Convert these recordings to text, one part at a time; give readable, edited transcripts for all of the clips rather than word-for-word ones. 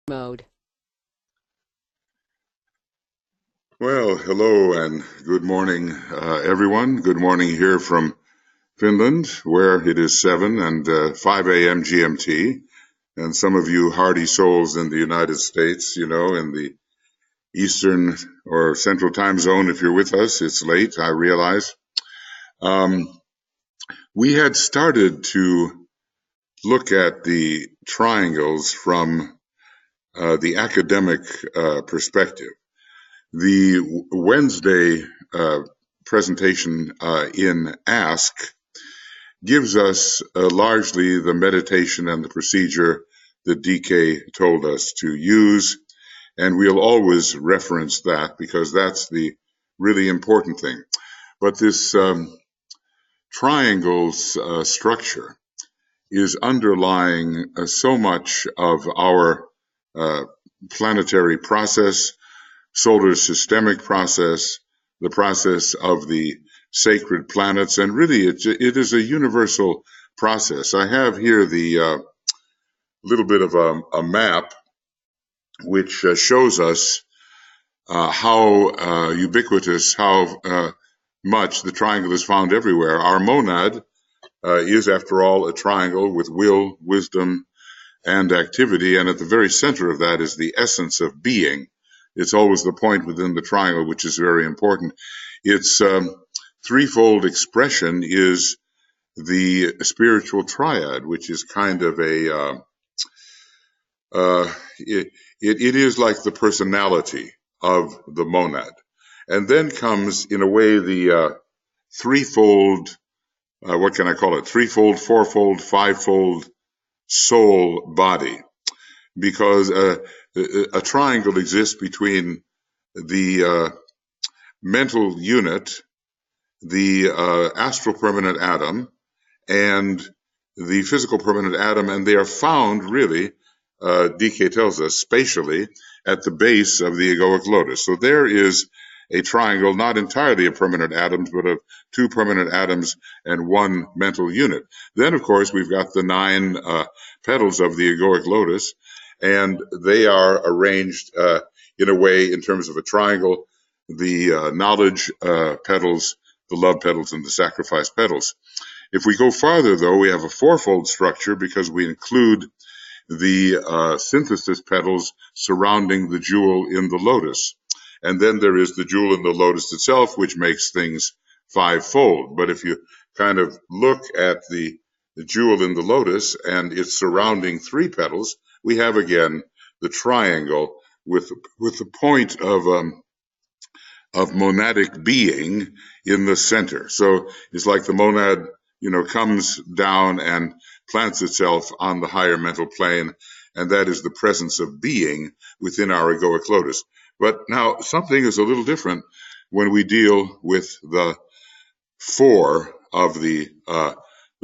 mode. Well, hello and good morning, everyone. Good morning here from Finland, where it is 7 and 5 a.m. GMT. And some of you hardy souls in the United States, in the Eastern or Central time zone, if you're with us, it's late, I realize. We had started to look at the triangles from the academic perspective. The Wednesday presentation in Ask gives us largely the meditation and the procedure that DK told us to use, and we'll always reference that because that's the really important thing. But this triangle's structure is underlying so much of our planetary process, solar systemic process, the process of the sacred planets, and really it is a universal process. I have here the little bit of a map which shows us how ubiquitous, how much the triangle is found everywhere. Our monad is, after all, a triangle with will, wisdom, and activity, and at the very center of that is the essence of being. It's always the point within the triangle which is very important. Its threefold expression is the spiritual triad, which is kind of it is like the personality of the monad. And then comes, in a way, the threefold, what can I call it? Threefold, fourfold, fivefold soul body. Because a triangle exists between the mental unit, the astral permanent atom, and the physical permanent atom, and they are found really, DK tells us, spatially at the base of the egoic lotus. So there is a triangle, not entirely of permanent atoms, but of two permanent atoms and one mental unit. Then, of course, we've got the 9 petals of the egoic lotus, and they are arranged in a way, in terms of a triangle, the knowledge petals, the love petals, and the sacrifice petals. If we go farther, though, we have a fourfold structure because we include the synthesis petals surrounding the jewel in the lotus. And then there is the jewel in the lotus itself, which makes things fivefold. But if you kind of look at the jewel in the lotus and its surrounding 3 petals, we have again the triangle with the point of monadic being in the center. So it's like the monad, comes down and plants itself on the higher mental plane, and that is the presence of being within our egoic lotus. But now something is a little different when we deal with the 4 of the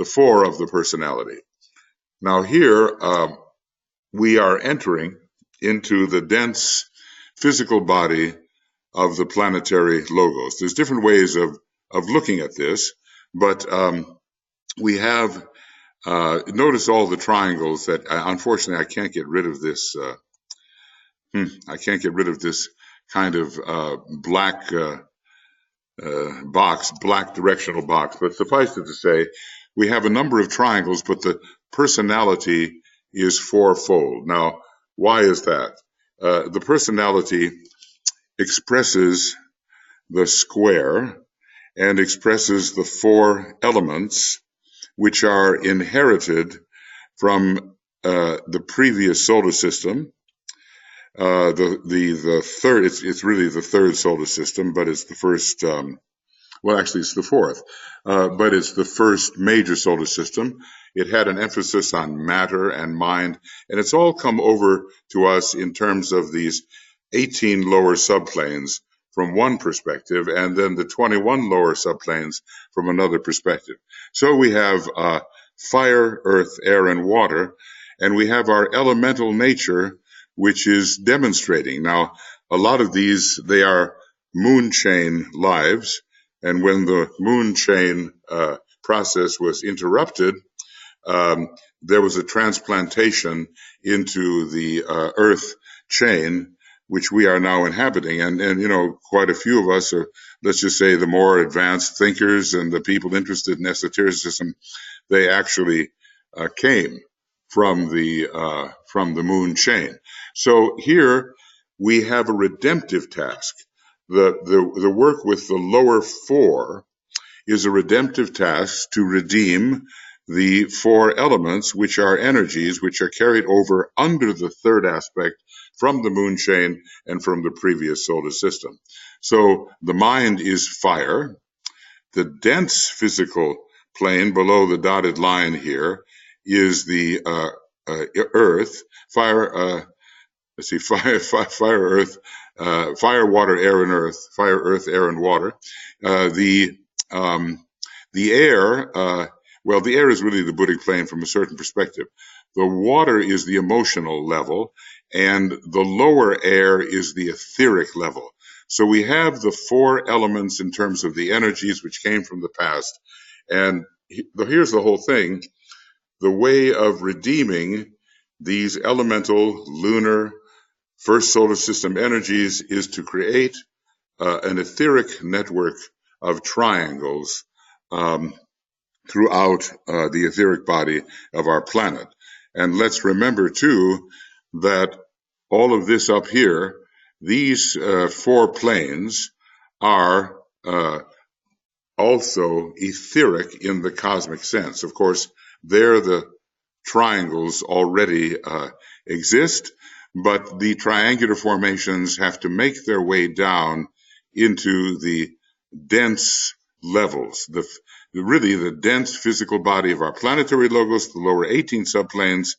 4 of the personality. Now here we are entering into the dense physical body of the planetary logos. There's different ways of looking at this, but we have notice all the triangles that unfortunately I can't get rid of this. I can't get rid of this kind of black box, black directional box. But suffice it to say, we have a number of triangles, but the personality is fourfold. Now, why is that? The personality expresses the square and expresses the 4 elements which are inherited from the previous solar system. The third, it's really the 3rd solar system, but it's the first, well, actually it's the 4th, but it's the first major solar system. It had an emphasis on matter and mind, and it's all come over to us in terms of these 18 lower subplanes from one perspective, and then the 21 lower subplanes from another perspective. So we have fire, earth, air, and water, and we have our elemental nature, which is demonstrating. Now, a lot of these, they are moon chain lives, and when the moon chain process was interrupted, there was a transplantation into the Earth chain, which we are now inhabiting. And quite a few of us are, let's just say, the more advanced thinkers and the people interested in esotericism, they actually came from the moon chain. So here we have a redemptive task. The work with the lower four is a redemptive task to redeem the four elements, which are energies, which are carried over under the third aspect from the moon chain and from the previous solar system. So the mind is fire. The dense physical plane below the dotted line here is the earth, fire, fire, water, air, and earth, fire, earth, air, and water. The air, the air is really the Buddhic plane from a certain perspective. The water is the emotional level, and the lower air is the etheric level. So we have the four elements in terms of the energies which came from the past. And here's the whole thing. The way of redeeming these elemental, lunar, first solar system energies is to create an etheric network of triangles throughout the etheric body of our planet. And let's remember, too, that all of this up here, these four planes are also etheric in the cosmic sense. Of course, there the triangles already exist, but the triangular formations have to make their way down into the dense levels, really the dense physical body of our planetary logos, the lower 18 subplanes.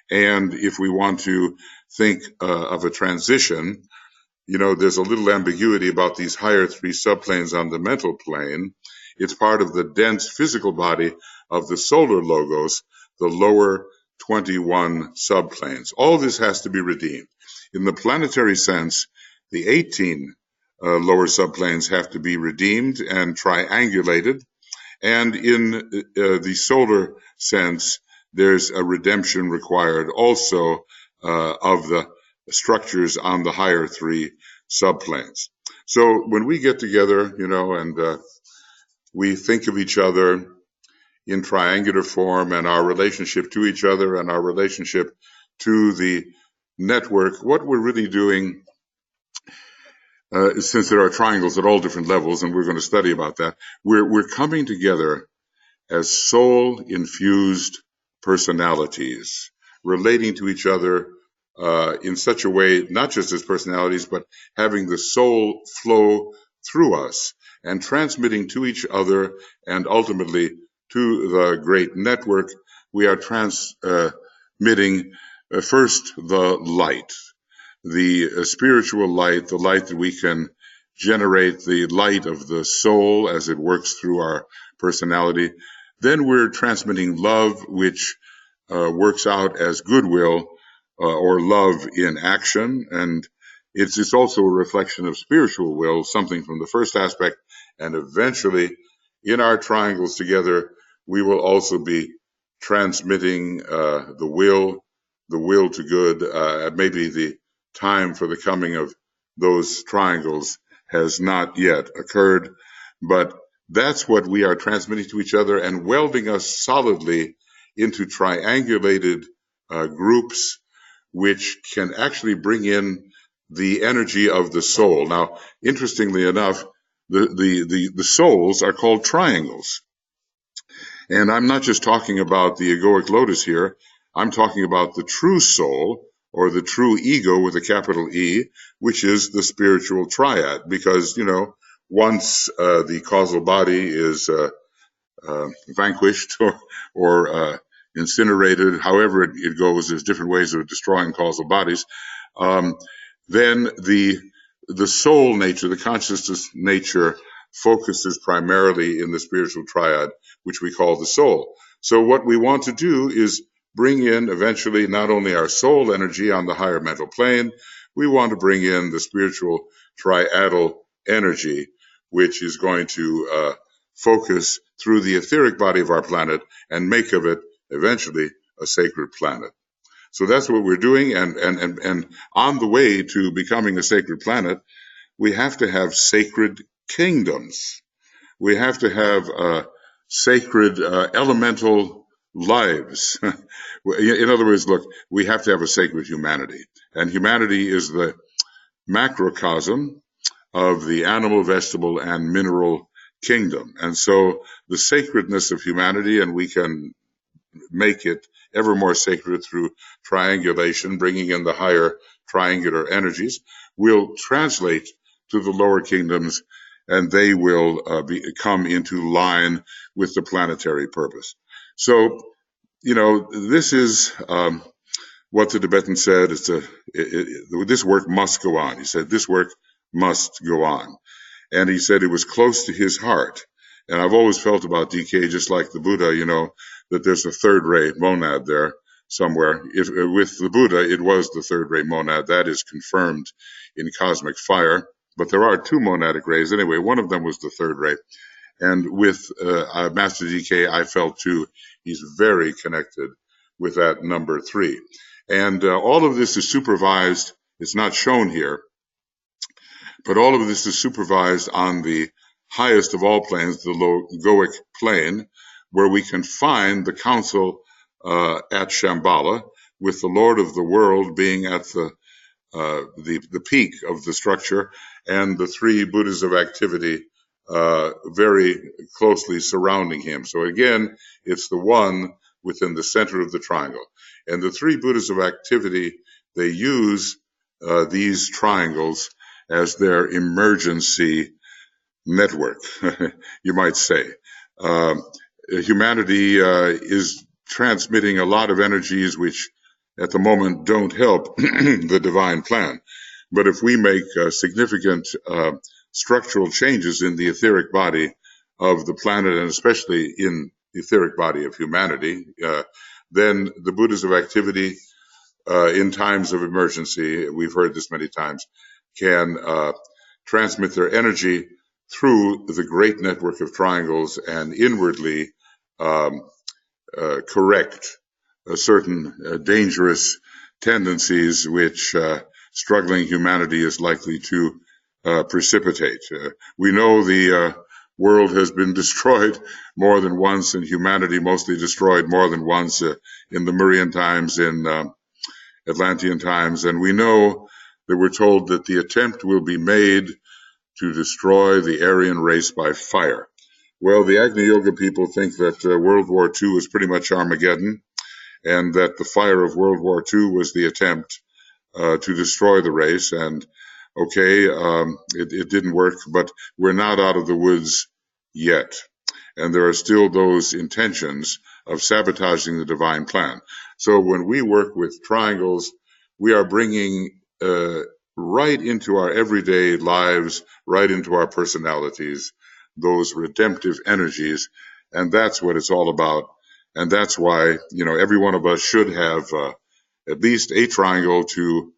And if we want to think of a transition, there's a little ambiguity about these higher three subplanes on the mental plane. It's part of the dense physical body of the solar logos, the lower 21 subplanes. All this has to be redeemed. In the planetary sense, the 18 lower subplanes have to be redeemed and triangulated. And in the solar sense, there's a redemption required also of the structures on the higher three subplanes. So when we get together, and we think of each other in triangular form and our relationship to each other and our relationship to the network, what we're really doing, since there are triangles at all different levels, and we're going to study about that, we're coming together as soul-infused personalities, relating to each other in such a way, not just as personalities, but having the soul flow through us and transmitting to each other and ultimately to the great network. We are transmitting first the light, the spiritual light, the light that we can generate, the light of the soul as it works through our personality. Then we're transmitting love, which works out as goodwill or love in action. And it's also a reflection of spiritual will, something from the first aspect. And eventually, in our triangles together, we will also be transmitting the will to good. Maybe the time for the coming of those triangles has not yet occurred, but that's what we are transmitting to each other and welding us solidly into triangulated groups, which can actually bring in the energy of the soul. Now, interestingly enough, the souls are called triangles. And I'm not just talking about the egoic lotus here. I'm talking about the true soul, or the true ego with a capital E, which is the spiritual triad. Because, once the causal body is vanquished or incinerated, however it goes, there's different ways of destroying causal bodies, then the soul nature, the consciousness nature, focuses primarily in the spiritual triad, which we call the soul. So what we want to do is bring in eventually not only our soul energy on the higher mental plane, we want to bring in the spiritual triadal energy, which is going to focus through the etheric body of our planet and make of it eventually a sacred planet. So that's what we're doing, and on the way to becoming a sacred planet, we have to have sacred kingdoms. We have to have sacred elemental lives. In other words, look, we have to have a sacred humanity. And humanity is the macrocosm of the animal, vegetable, and mineral kingdom. And so the sacredness of humanity, and we can make it ever more sacred through triangulation, bringing in the higher triangular energies, will translate to the lower kingdoms, and they will come into line with the planetary purpose. So, this is what the Tibetan said. This work must go on. He said, this work must go on. And he said it was close to his heart. And I've always felt about DK, just like the Buddha, that there's a third-ray monad there somewhere. With the Buddha, it was the third-ray monad. That is confirmed in cosmic fire. But there are two monadic rays. Anyway, one of them was the third ray. And with Master DK, I felt too, he's very connected with that number 3. And all of this is supervised. It's not shown here, but all of this is supervised on the highest of all planes, the Logoic plane, where we can find the council at Shambhala, with the Lord of the world being at the peak of the structure, and the 3 Buddhas of activity very closely surrounding him. So again, it's the one within the center of the triangle. And the 3 Buddhas of activity, they use these triangles as their emergency network, you might say. Humanity is transmitting a lot of energies which at the moment don't help the divine plan. But if we make significant structural changes in the etheric body of the planet, and especially in the etheric body of humanity, then the Buddhas of activity in times of emergency, we've heard this many times, can transmit their energy through the great network of triangles and inwardly correct certain dangerous tendencies which struggling humanity is likely to precipitate. We know the world has been destroyed more than once, and humanity mostly destroyed more than once in Lemurian times, in Atlantean times, and we know that we're told that the attempt will be made to destroy the Aryan race by fire. Well, the Agni Yoga people think that World War II was pretty much Armageddon, and that the fire of World War II was the attempt to destroy the race. And okay, it didn't work, but we're not out of the woods yet. And there are still those intentions of sabotaging the divine plan. So when we work with triangles, we are bringing right into our everyday lives, right into our personalities, those redemptive energies. And that's what it's all about. And that's why, every one of us should have at least a triangle to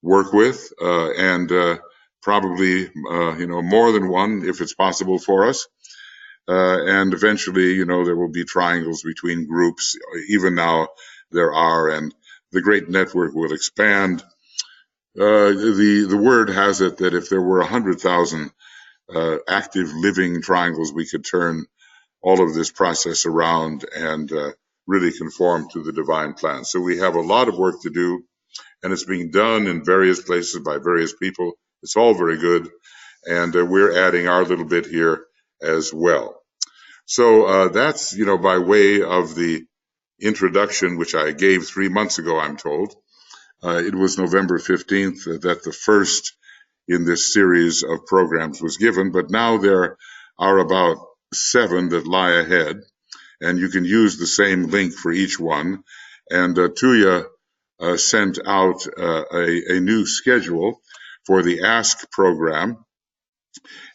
work with, and probably, more than one if it's possible for us. And eventually, there will be triangles between groups. Even now there are, and the great network will expand. The word has it that if there were 100,000 active living triangles, we could turn all of this process around and really conform to the divine plan. So we have a lot of work to do, and it's being done in various places by various people. It's all very good, and we're adding our little bit here as well. So that's, by way of the introduction, which I gave 3 months ago, I'm told. It was November 15th that the first in this series of programs was given, but now there are about 7 that lie ahead, and you can use the same link for each one. And Tuija sent out a new schedule for the Ask program,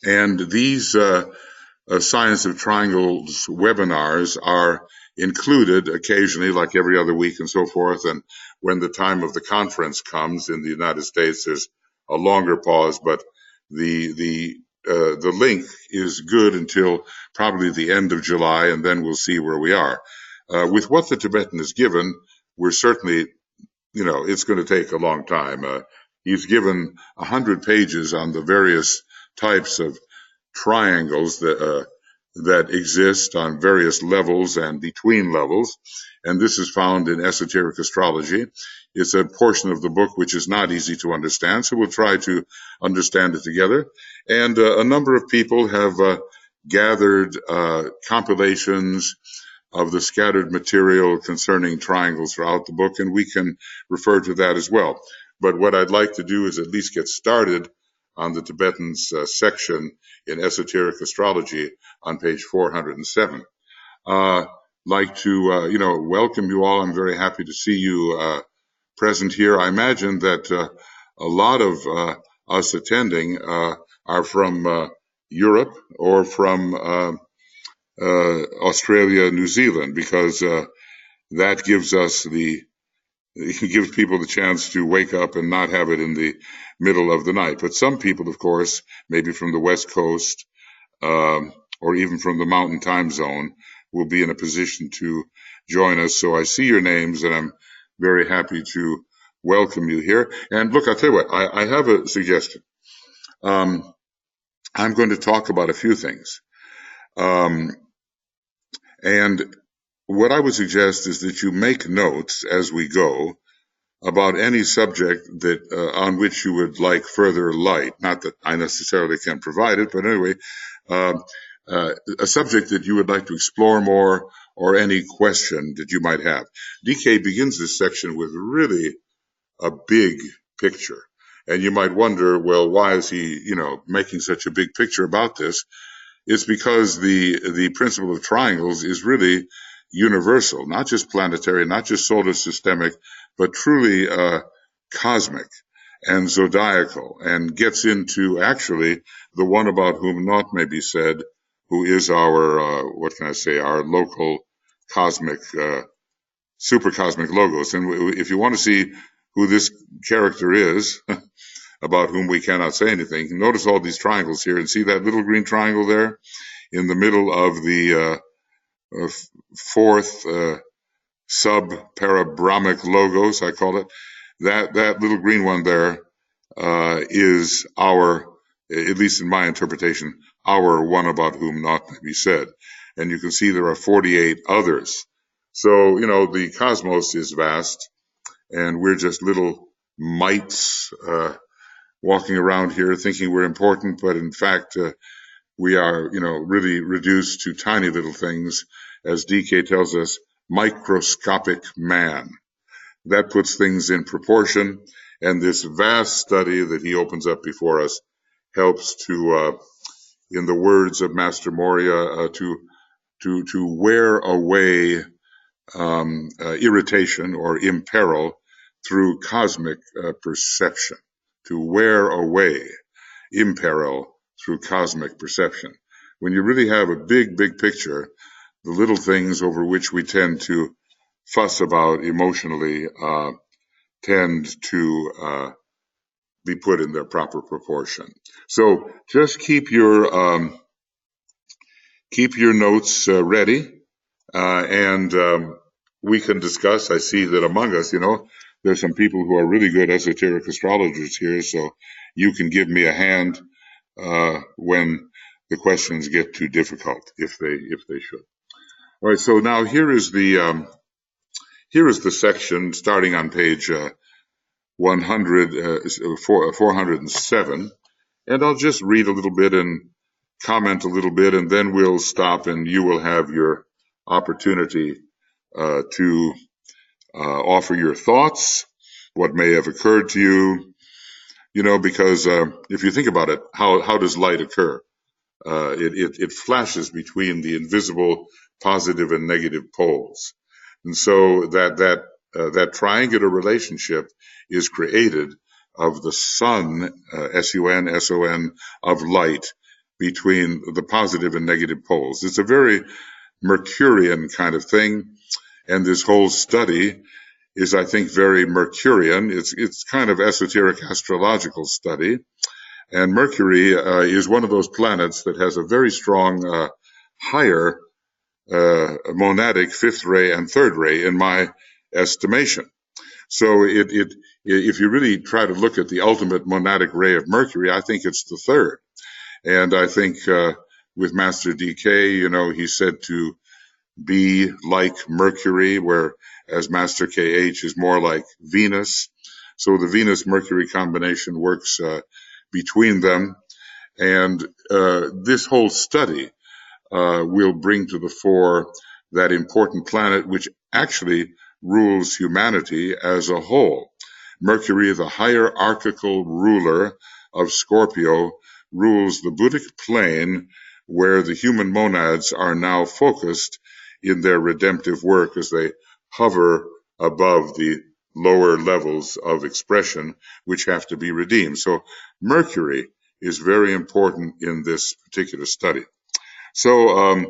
and these Science of Triangles webinars are included occasionally, like every other week and so forth. And when the time of the conference comes in the United States, there's a longer pause, but the link is good until probably the end of July, and then we'll see where we are. With what the Tibetan is given, we're certainly, it's going to take a long time. He's given 100 pages on the various types of triangles that exist on various levels and between levels, and this is found in Esoteric Astrology. It's a portion of the book which is not easy to understand, so we'll try to understand it together. And a number of people have gathered compilations of the scattered material concerning triangles throughout the book, and we can refer to that as well. But what I'd like to do is at least get started on the Tibetan's section in Esoteric Astrology on page 407. Like to, welcome you all. I'm very happy to see you present here. I imagine that a lot of us attending are from Europe or from Australia, New Zealand, because that gives us it gives people the chance to wake up and not have it in the middle of the night. But some people, of course, maybe from the West Coast or even from the Mountain Time Zone, will be in a position to join us. So I see your names, and I'm very happy to welcome you here. And look, I'll tell you what, I have a suggestion. I'm going to talk about a few things. And what I would suggest is that you make notes as we go about any subject that on which you would like further light. Not that I necessarily can provide it, but anyway, a subject that you would like to explore more, or any question that you might have. DK begins this section with really a big picture. And you might wonder, well, why is he, making such a big picture about this? It's because the principle of triangles is really universal, not just planetary, not just solar systemic, but truly cosmic and zodiacal, and gets into actually the one about whom naught may be said, who is our, our local cosmic, super cosmic logos. And if you want to see who this character is, about whom we cannot say anything, notice all these triangles here, and see that little green triangle there in the middle of the fourth sub-parabrahmic logos, I call it. That little green one there is our, at least in my interpretation, our one about whom naught may be said. And you can see there are 48 others. So, the cosmos is vast, and we're just little mites walking around here thinking we're important, but in fact, we are, really reduced to tiny little things, as DK tells us, microscopic man. That puts things in proportion, and this vast study that he opens up before us helps to, in the words of Master Moria, to wear away irritation or imperil through cosmic perception. To wear away imperil through cosmic perception. When you really have a big, big picture, the little things over which we tend to fuss about emotionally tend to be put in their proper proportion. So just keep your notes ready, and we can discuss. I see that among us, there's some people who are really good esoteric astrologers here, so you can give me a hand when the questions get too difficult, if they should. All right, so now here is the section starting on page 407, and I'll just read a little bit and comment a little bit, and then we'll stop, and you will have your opportunity to offer your thoughts, what may have occurred to you, because if you think about it, how does light occur? It flashes between the invisible positive and negative poles. And so that triangular relationship is created of the sun, S-U-N, S-O-N, of light between the positive and negative poles. It's a very Mercurian kind of thing. And this whole study is, I think, very Mercurian. It's kind of esoteric astrological study. And Mercury is one of those planets that has a very strong higher monadic fifth ray and third ray in my estimation. So if you really try to look at the ultimate monadic ray of Mercury, I think it's the third. And I think with Master DK, he's said to be like Mercury, whereas Master KH is more like Venus. So the Venus-Mercury combination works between them. And this whole study will bring to the fore that important planet which actually rules humanity as a whole. Mercury, the hierarchical ruler of Scorpio, rules the Buddhic plane where the human monads are now focused in their redemptive work as they hover above the lower levels of expression which have to be redeemed. So Mercury is very important in this particular study. So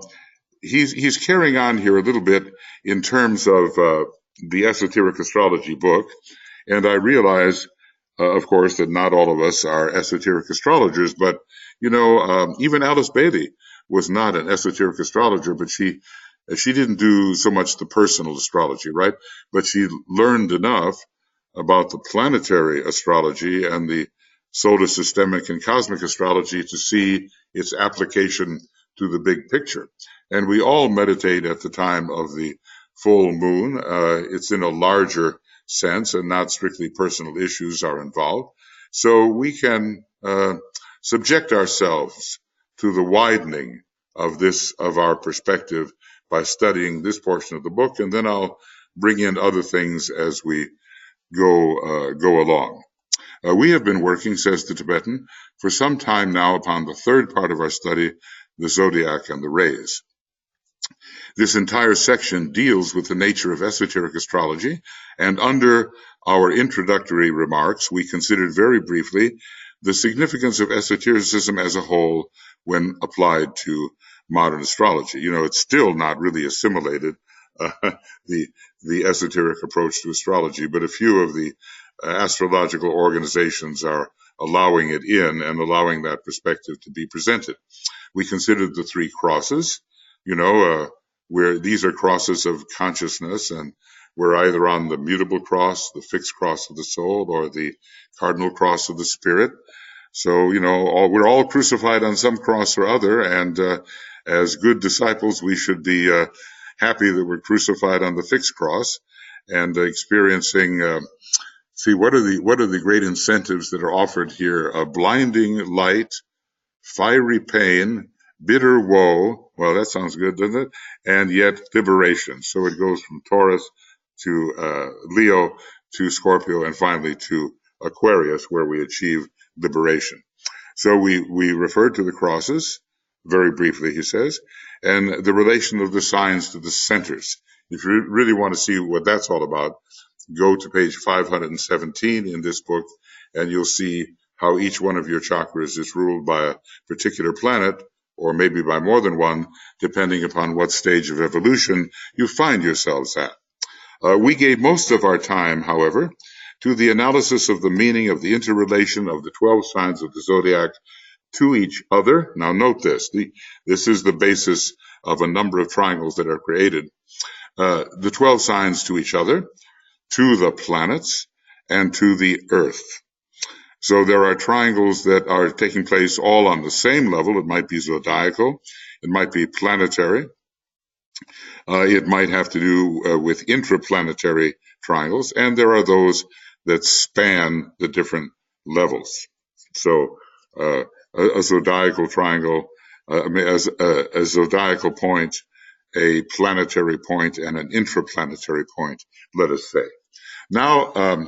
he's carrying on here a little bit in terms of the Esoteric Astrology book, and I realize, of course, that not all of us are esoteric astrologers, but even Alice Bailey was not an esoteric astrologer, but she didn't do so much the personal astrology, right? But she learned enough about the planetary astrology and the solar systemic and cosmic astrology to see its application to the big picture. And we all meditate at the time of the full moon. It's in a larger sense and not strictly personal issues are involved. So we can subject ourselves to the widening of our perspective by studying this portion of the book, and then I'll bring in other things as we go along. We have been working, says the Tibetan, for some time now upon the third part of our study, the zodiac and the rays. This entire section deals with the nature of esoteric astrology, and under our introductory remarks, we considered very briefly the significance of esotericism as a whole when applied to modern astrology. It's still not really assimilated, the esoteric approach to astrology, but a few of the astrological organizations are allowing it in and allowing that perspective to be presented. We considered the three crosses, where these are crosses of consciousness, and we're either on the mutable cross, the fixed cross of the soul, or the cardinal cross of the spirit. So, we're all crucified on some cross or other, and as good disciples, we should be happy that we're crucified on the fixed cross and experiencing. What are the great incentives that are offered here? A blinding light, fiery pain, bitter woe. Well, that sounds good, doesn't it? And yet liberation. So it goes from Taurus to Leo to Scorpio and finally to Aquarius, where we achieve liberation. So we referred to the crosses very briefly, he says, and the relation of the signs to the centers. If you really want to see what that's all about, go to page 517 in this book, and you'll see how each one of your chakras is ruled by a particular planet, or maybe by more than one, depending upon what stage of evolution you find yourselves at. We gave most of our time, however, to the analysis of the meaning of the interrelation of the 12 signs of the zodiac to each other. Now note this. This is the basis of a number of triangles that are created. The 12 signs to each other, to the planets, and to the earth. So there are triangles that are taking place all on the same level. It might be zodiacal. It might be planetary. It might have to do with intraplanetary triangles. And there are those that span the different levels. So a zodiacal triangle, a zodiacal point, a planetary point, and an intraplanetary point, let us say. Now,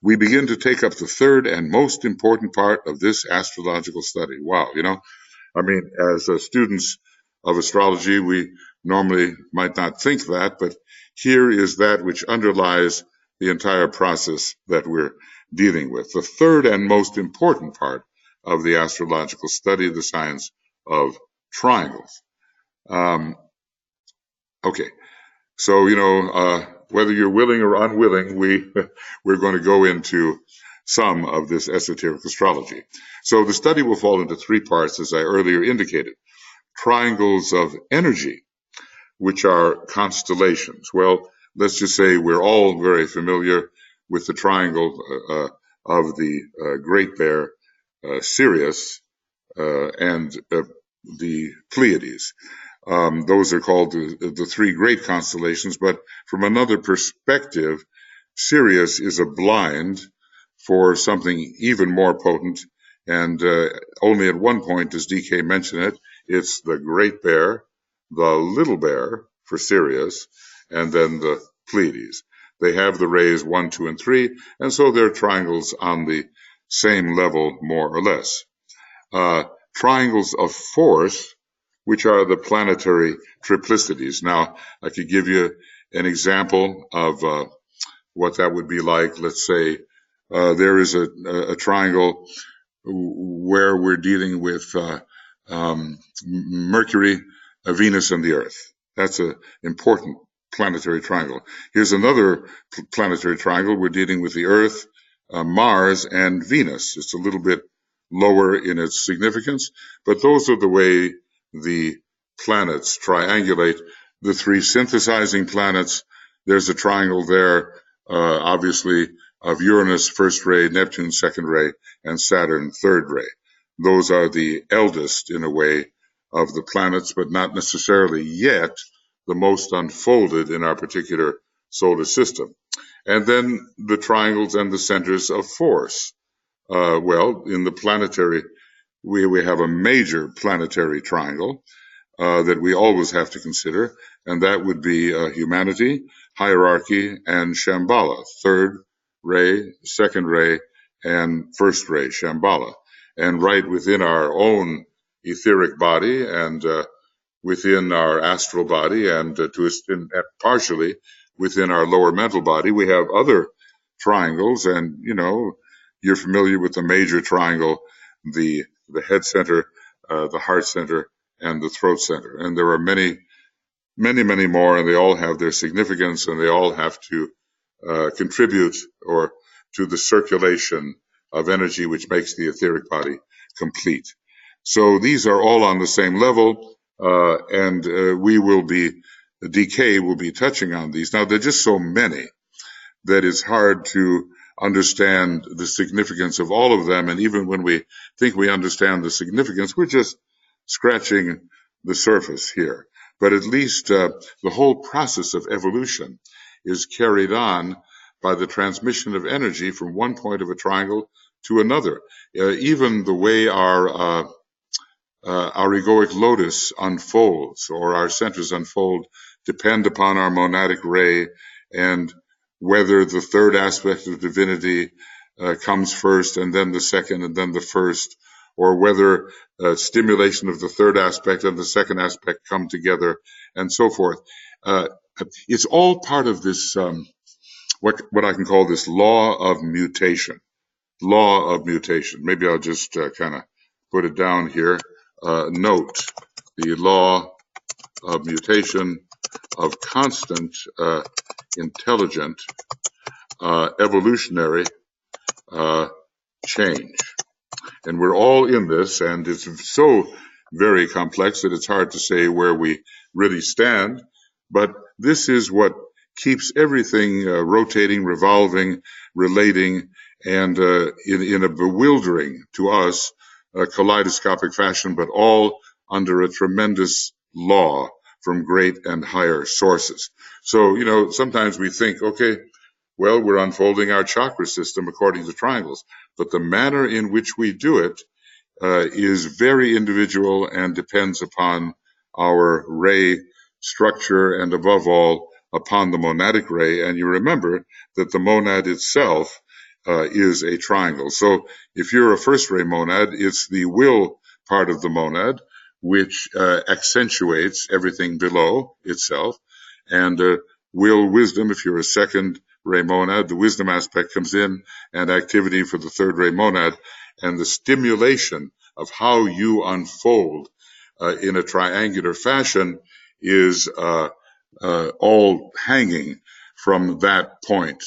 we begin to take up the third and most important part of this astrological study. Wow, as students of astrology, we normally might not think that, but here is that which underlies the entire process that we're dealing with. The third and most important part of the astrological study, the science of triangles. Okay, so, whether you're willing or unwilling, we're going to go into some of this esoteric astrology. So the study will fall into three parts, as I earlier indicated. Triangles of energy. which are constellations. Well, let's just say we're all very familiar with the triangle of the Great Bear, Sirius, and the Pleiades. Those are called the three great constellations, but from another perspective, Sirius is a blind for something even more potent, and only at one point does DK mention it. It's the Great Bear, the Little Bear for Sirius, and then the Pleiades. They have the rays 1, 2, and 3, and so they're triangles on the same level, more or less. Triangles of force, which are the planetary triplicities. Now, I could give you an example of what that would be like. Let's say there is a triangle where we're dealing with Mercury, Venus, and the Earth. That's an important planetary triangle. Here's another planetary triangle. We're dealing with the Earth, Mars, and Venus. It's a little bit lower in its significance, but those are the way the planets triangulate. The three synthesizing planets, there's a triangle there, obviously, of Uranus, first ray, Neptune, second ray, and Saturn, third ray. Those are the eldest, in a way, of the planets, but not necessarily yet the most unfolded in our particular solar system. And then the triangles and the centers of force. Well, in the planetary, we have a major planetary triangle that we always have to consider, and that would be humanity, hierarchy, and Shambhala, third ray, second ray, and first ray, Shambhala. And right within our own etheric body and within our astral body and partially within our lower mental body, we have other triangles. And, you know, you're familiar with the major triangle, the head center, the heart center, and the throat center. And there are many, many, many more, and they all have their significance, and they all have to contribute or to the circulation of energy, which makes the etheric body complete. So these are all on the same level, and DK will be touching on these. Now, there are just so many that it's hard to understand the significance of all of them, and even when we think we understand the significance, we're just scratching the surface here. But at least the whole process of evolution is carried on by the transmission of energy from one point of a triangle to another. Even the way our egoic lotus unfolds, or our centers unfold, depend upon our monadic ray, and whether the third aspect of divinity comes first and then the second and then the first, or whether stimulation of the third aspect and the second aspect come together, and so forth. It's all part of this, what I can call this law of mutation. Law of mutation. Maybe I'll just kind of put it down here. Note the law of mutation of constant, intelligent, evolutionary change. And we're all in this, and it's so very complex that it's hard to say where we really stand. But this is what keeps everything rotating, revolving, relating, and in a bewildering, to us, kaleidoscopic fashion, but all under a tremendous law from great and higher sources. So, you know, sometimes we think, okay, well, we're unfolding our chakra system according to triangles, but the manner in which we do it is very individual and depends upon our ray structure and, above all, upon the monadic ray. And you remember that the monad itself is a triangle. So if you're a first ray monad, it's the will part of the monad which accentuates everything below itself. And will, wisdom, if you're a second ray monad, the wisdom aspect comes in, and activity for the third ray monad, and the stimulation of how you unfold in a triangular fashion is all hanging from that point,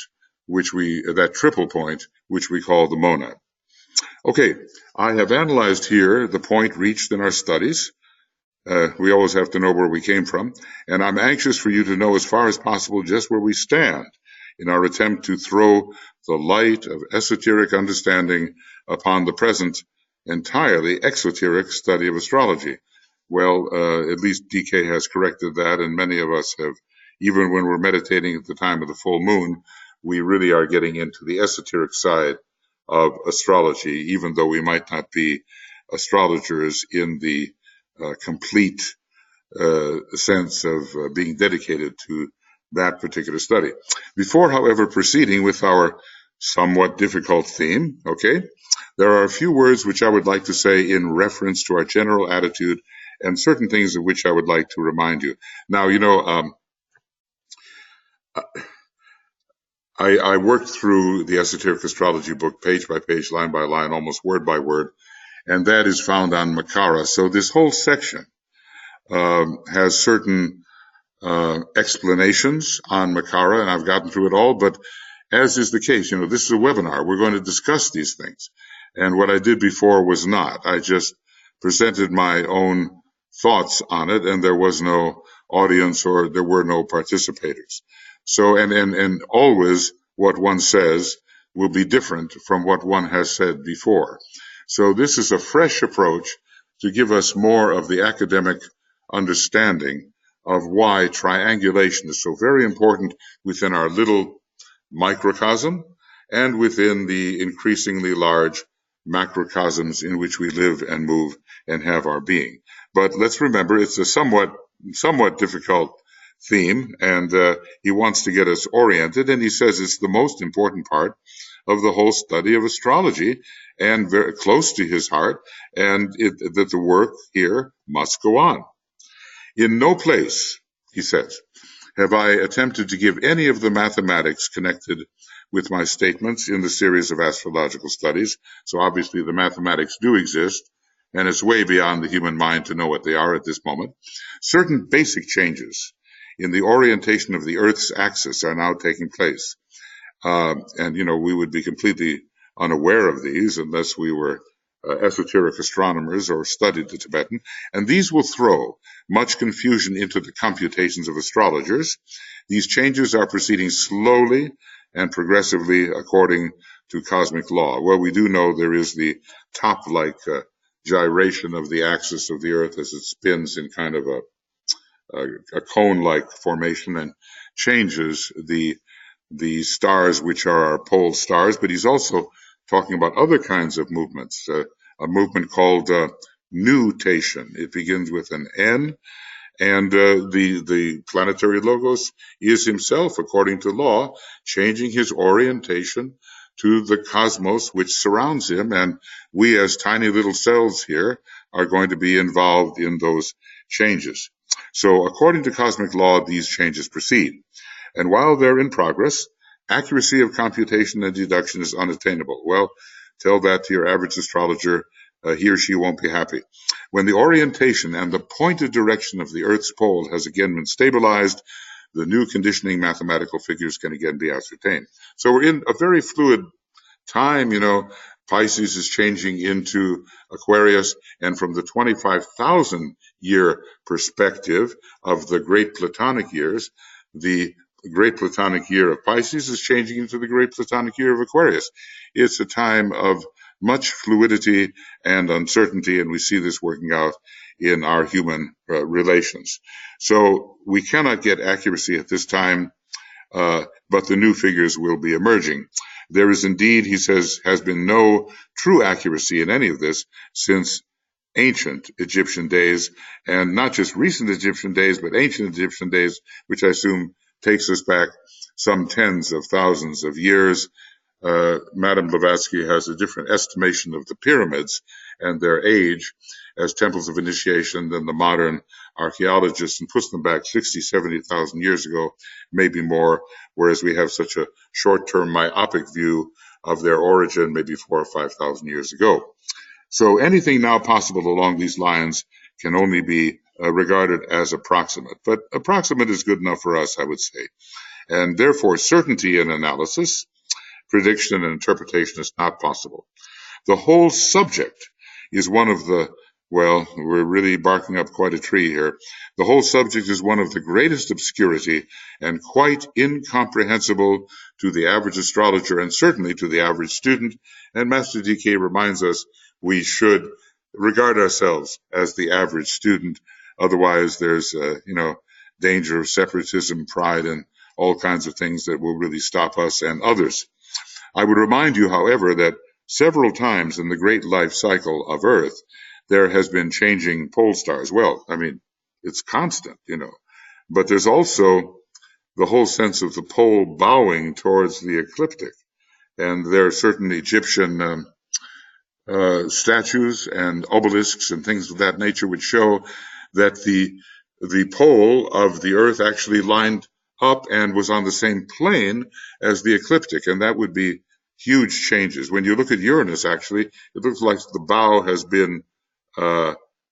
that triple point, which we call the monad. Okay, I have analyzed here the point reached in our studies, We always have to know where we came from. And I'm anxious for you to know as far as possible just where we stand in our attempt to throw the light of esoteric understanding upon the present entirely exoteric study of astrology. Well, at least DK has corrected that, and many of us have, even when we're meditating at the time of the full moon, we really are getting into the esoteric side of astrology, even though we might not be astrologers in the complete sense of being dedicated to that particular study. Before, however, proceeding with our somewhat difficult theme, okay, there are a few words which I would like to say in reference to our general attitude and certain things of which I would like to remind you. Now, I worked through the Esoteric Astrology book page by page, line by line, almost word by word, and that is found on Makara. So this whole section has certain explanations on Makara, and I've gotten through it all, but as is the case, this is a webinar. We're going to discuss these things. And what I did before was not. I just presented my own thoughts on it, and there was no audience or there were no participators. So, and always what one says will be different from what one has said before. So this is a fresh approach to give us more of the academic understanding of why triangulation is so very important within our little microcosm and within the increasingly large macrocosms in which we live and move and have our being. But let's remember, it's a somewhat difficult theme, and he wants to get us oriented, and he says it's the most important part of the whole study of astrology and very close to his heart, and that the work here must go on. In no place, he says, have I attempted to give any of the mathematics connected with my statements in the series of astrological studies. So obviously the mathematics do exist, and it's way beyond the human mind to know what they are at this moment. Certain basic changes in the orientation of the Earth's axis are now taking place. And we would be completely unaware of these unless we were esoteric astronomers or studied the Tibetan, and these will throw much confusion into the computations of astrologers. These changes are proceeding slowly and progressively according to cosmic law. Well, we do know there is the top-like gyration of the axis of the Earth as it spins in kind of a cone-like formation and changes the stars which are our pole stars, but he's also talking about other kinds of movements, a movement called nutation. It begins with an N, and the planetary logos is himself, according to law, changing his orientation to the cosmos which surrounds him, and we as tiny little cells here are going to be involved in those changes. So according to cosmic law, these changes proceed. And while they're in progress, accuracy of computation and deduction is unattainable. Well, tell that to your average astrologer. He or she won't be happy. When the orientation and the pointed direction of the Earth's pole has again been stabilized, the new conditioning mathematical figures can again be ascertained. So we're in a very fluid time. Pisces is changing into Aquarius, and from the 25,000 year perspective of the Great Platonic years, the Great Platonic year of Pisces is changing into the Great Platonic year of Aquarius. It's a time of much fluidity and uncertainty, and we see this working out in our human relations. So we cannot get accuracy at this time, but the new figures will be emerging. There is indeed, he says, has been no true accuracy in any of this since ancient Egyptian days, and not just recent Egyptian days, but ancient Egyptian days, which I assume takes us back some tens of thousands of years. Madame Blavatsky has a different estimation of the pyramids and their age as temples of initiation than the modern archaeologists, and puts them back 60, 70,000 years ago, maybe more, whereas we have such a short-term myopic view of their origin maybe 4,000 or 5,000 years ago. So anything now possible along these lines can only be regarded as approximate, but approximate is good enough for us, I would say. And therefore, certainty in analysis, prediction, and interpretation is not possible. The whole subject is one of the Well, we're really barking up quite a tree here. The whole subject is one of the greatest obscurity and quite incomprehensible to the average astrologer and certainly to the average student. And Master DK reminds us we should regard ourselves as the average student. Otherwise, there's, danger of separatism, pride, and all kinds of things that will really stop us and others. I would remind you, however, that several times in the great life cycle of Earth, there has been changing pole stars. Well, I mean, it's constant, but there's also the whole sense of the pole bowing towards the ecliptic. And there are certain Egyptian statues and obelisks and things of that nature which show that the pole of the Earth actually lined up and was on the same plane as the ecliptic, and that would be huge changes. When you look at Uranus, actually, it looks like the bow has been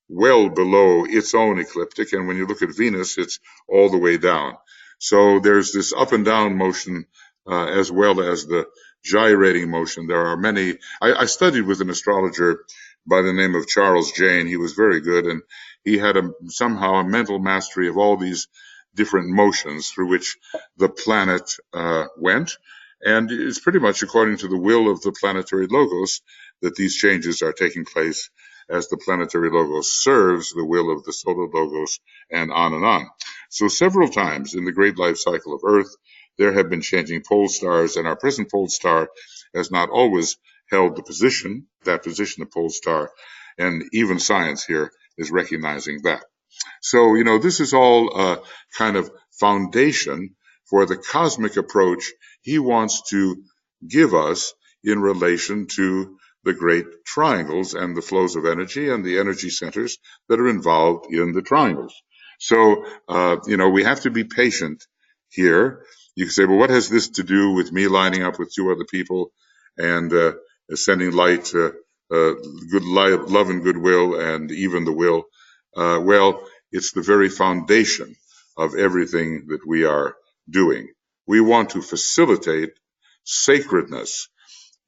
well below its own ecliptic, and when you look at Venus, it's all the way down. So there's this up and down motion as well as the gyrating motion. There are many. I studied with an astrologer by the name of Charles Jane. He was very good, and he had somehow a mental mastery of all these different motions through which the planet went. And it's pretty much according to the will of the planetary logos that these changes are taking place, as the planetary logos serves the will of the solar logos, and on and on. So several times in the great life cycle of Earth, there have been changing pole stars, and our present pole star has not always held that position of pole star, and even science here is recognizing that. So, this is all a kind of foundation for the cosmic approach he wants to give us in relation to the great triangles and the flows of energy and the energy centers that are involved in the triangles. So, we have to be patient here. You can say, well, what has this to do with me lining up with two other people and sending light, good love and goodwill, and even the will? Well, it's the very foundation of everything that we are doing. We want to facilitate sacredness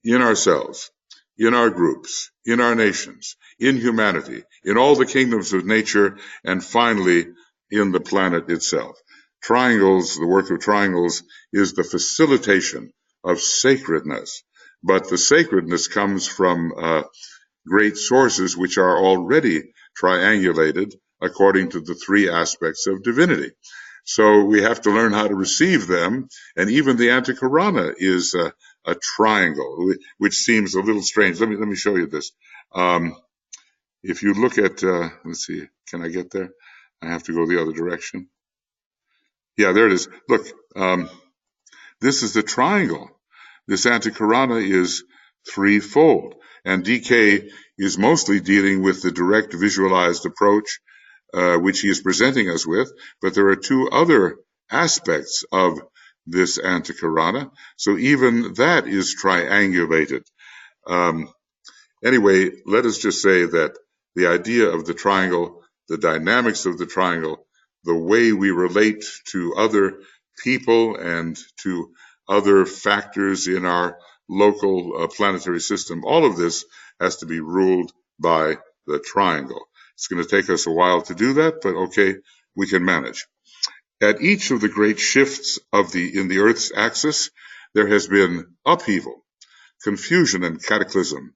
in ourselves, in our groups, in our nations, in humanity, in all the kingdoms of nature, and finally in the planet itself. Triangles, the work of triangles, is the facilitation of sacredness. But the sacredness comes from great sources which are already triangulated according to the three aspects of divinity. So we have to learn how to receive them, and even the Antikarana is a triangle, which seems a little strange. Let me show you this. If you look at, let's see, can I get there? I have to go the other direction. Yeah, there it is. Look, this is the triangle. This Antikarana is threefold, and DK is mostly dealing with the direct visualized approach, which he is presenting us with, but there are two other aspects of this Antikarana, so even that is triangulated. Anyway, let us just say that the idea of the triangle, the dynamics of the triangle, the way we relate to other people and to other factors in our local planetary system, all of this has to be ruled by the triangle. It's going to take us a while to do that, but okay, we can manage. At each of the great shifts in the Earth's axis, there has been upheaval, confusion, and cataclysm,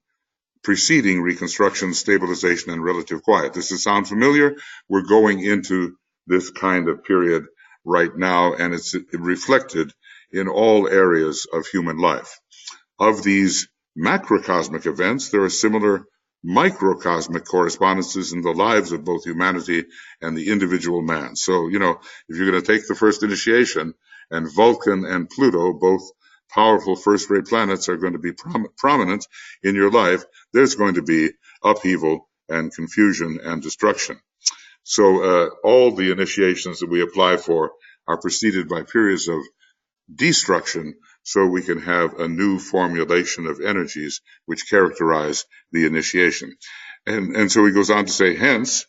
preceding reconstruction, stabilization, and relative quiet. Does this sound familiar? We're going into this kind of period right now, and it's reflected in all areas of human life. Of these macrocosmic events, there are similar microcosmic correspondences in the lives of both humanity and the individual man. So, if you're going to take the first initiation, and Vulcan and Pluto, both powerful first-rate planets, are going to be prominent in your life, there's going to be upheaval and confusion and destruction. So all the initiations that we apply for are preceded by periods of destruction, so we can have a new formulation of energies which characterize the initiation. And so he goes on to say, hence,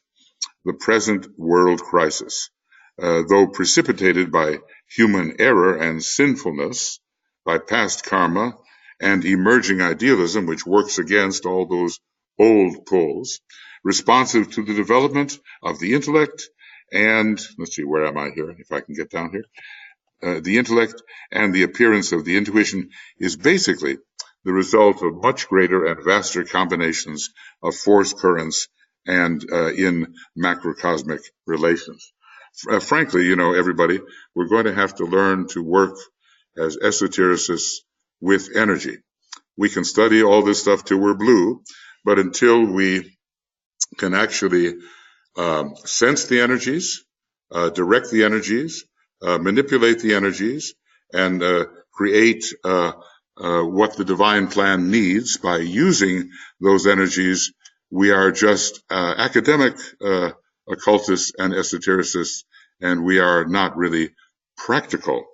the present world crisis, though precipitated by human error and sinfulness, by past karma and emerging idealism, which works against all those old pulls, responsive to the development of the intellect and, let's see, where am I here? If I can get down here. The intellect and the appearance of the intuition is basically the result of much greater and vaster combinations of force currents and in macrocosmic relations. Frankly, everybody, we're going to have to learn to work as esotericists with energy. We can study all this stuff till we're blue, but until we can actually sense the energies, direct the energies, manipulate the energies, and create what the divine plan needs by using those energies, we are just academic occultists and esotericists, and we are not really practical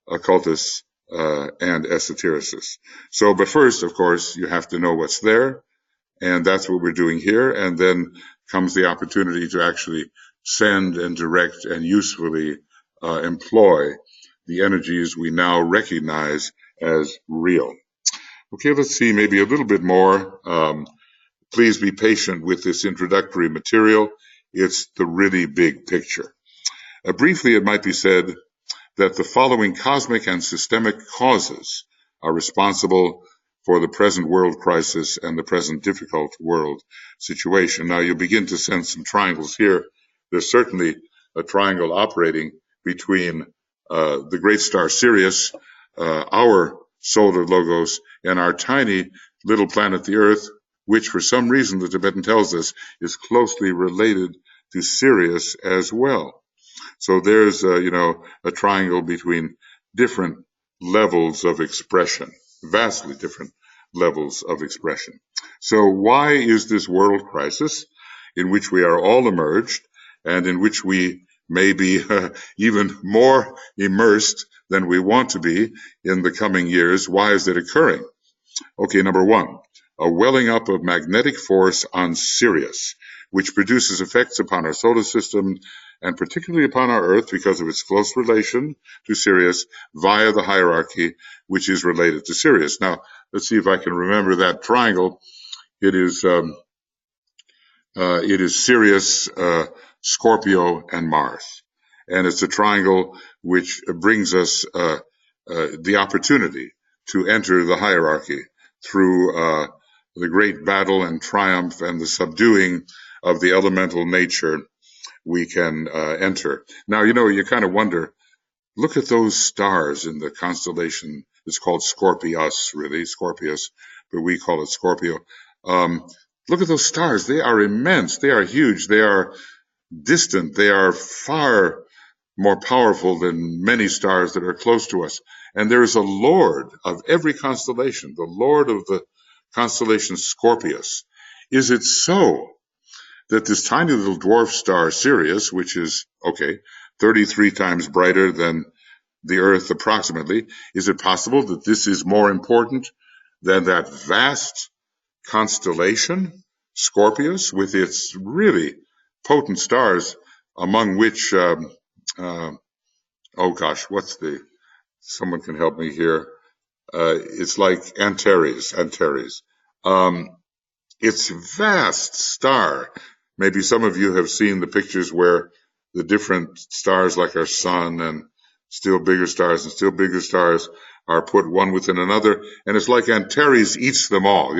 occultists and esotericists. So, but first, of course, you have to know what's there, and that's what we're doing here, and then comes the opportunity to actually send and direct and usefully employ the energies we now recognize as real. Okay, let's see maybe a little bit more. Please be patient with this introductory material. It's the really big picture. Briefly, it might be said that the following cosmic and systemic causes are responsible for the present world crisis and the present difficult world situation. Now, you begin to sense some triangles here. There's certainly a triangle operating between the great star Sirius, our solar logos, and our tiny little planet, the Earth, which for some reason the Tibetan tells us is closely related to Sirius as well. So there's, a triangle between different levels of expression, vastly different levels of expression. So why is this world crisis in which we are all immersed and in which we may be even more immersed than we want to be in the coming years, why is it occurring? Okay, number one, a welling up of magnetic force on Sirius, which produces effects upon our solar system and particularly upon our Earth because of its close relation to Sirius via the hierarchy, which is related to Sirius. Now, let's see if I can remember that triangle. It is Sirius, Scorpio, and Mars. And it's a triangle which brings us the opportunity to enter the hierarchy through the great battle and triumph and the subduing of the elemental nature we can enter. Now, you kind of wonder, look at those stars in the constellation. It's called Scorpius, really, Scorpius, but we call it Scorpio. Look at those stars. They are immense. They are huge. They are distant. They are far more powerful than many stars that are close to us. And there is a Lord of every constellation, the Lord of the constellation Scorpius. Is it so that this tiny little dwarf star Sirius, which is, 33 times brighter than the Earth approximately, is it possible that this is more important than that vast constellation, Scorpius, with its really potent stars, among which, someone can help me here. It's like Antares. It's a vast star. Maybe some of you have seen the pictures where the different stars like our sun and still bigger stars are put one within another. And it's like Antares eats them all.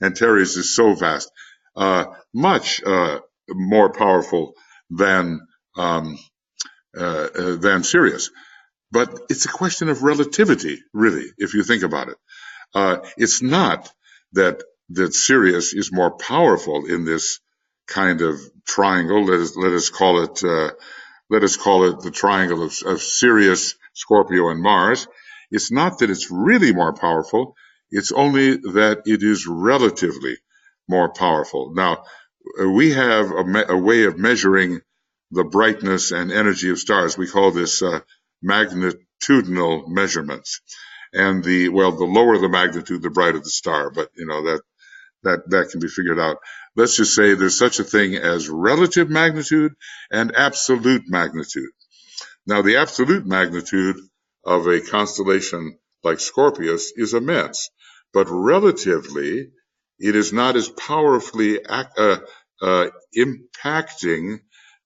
Antares is so vast, much more powerful than Sirius. But it's a question of relativity, really, if you think about it. It's not that Sirius is more powerful in this kind of triangle. Let us call it the triangle of Sirius, Scorpio, and Mars. It's not that it's really more powerful. It's only that it is relatively more powerful. Now, we have a way of measuring the brightness and energy of stars. We call this magnitudinal measurements. And the lower the magnitude, the brighter the star. But that can be figured out. Let's just say there's such a thing as relative magnitude and absolute magnitude. Now, the absolute magnitude of a constellation like Scorpius is immense, but relatively, it is not as powerfully impacting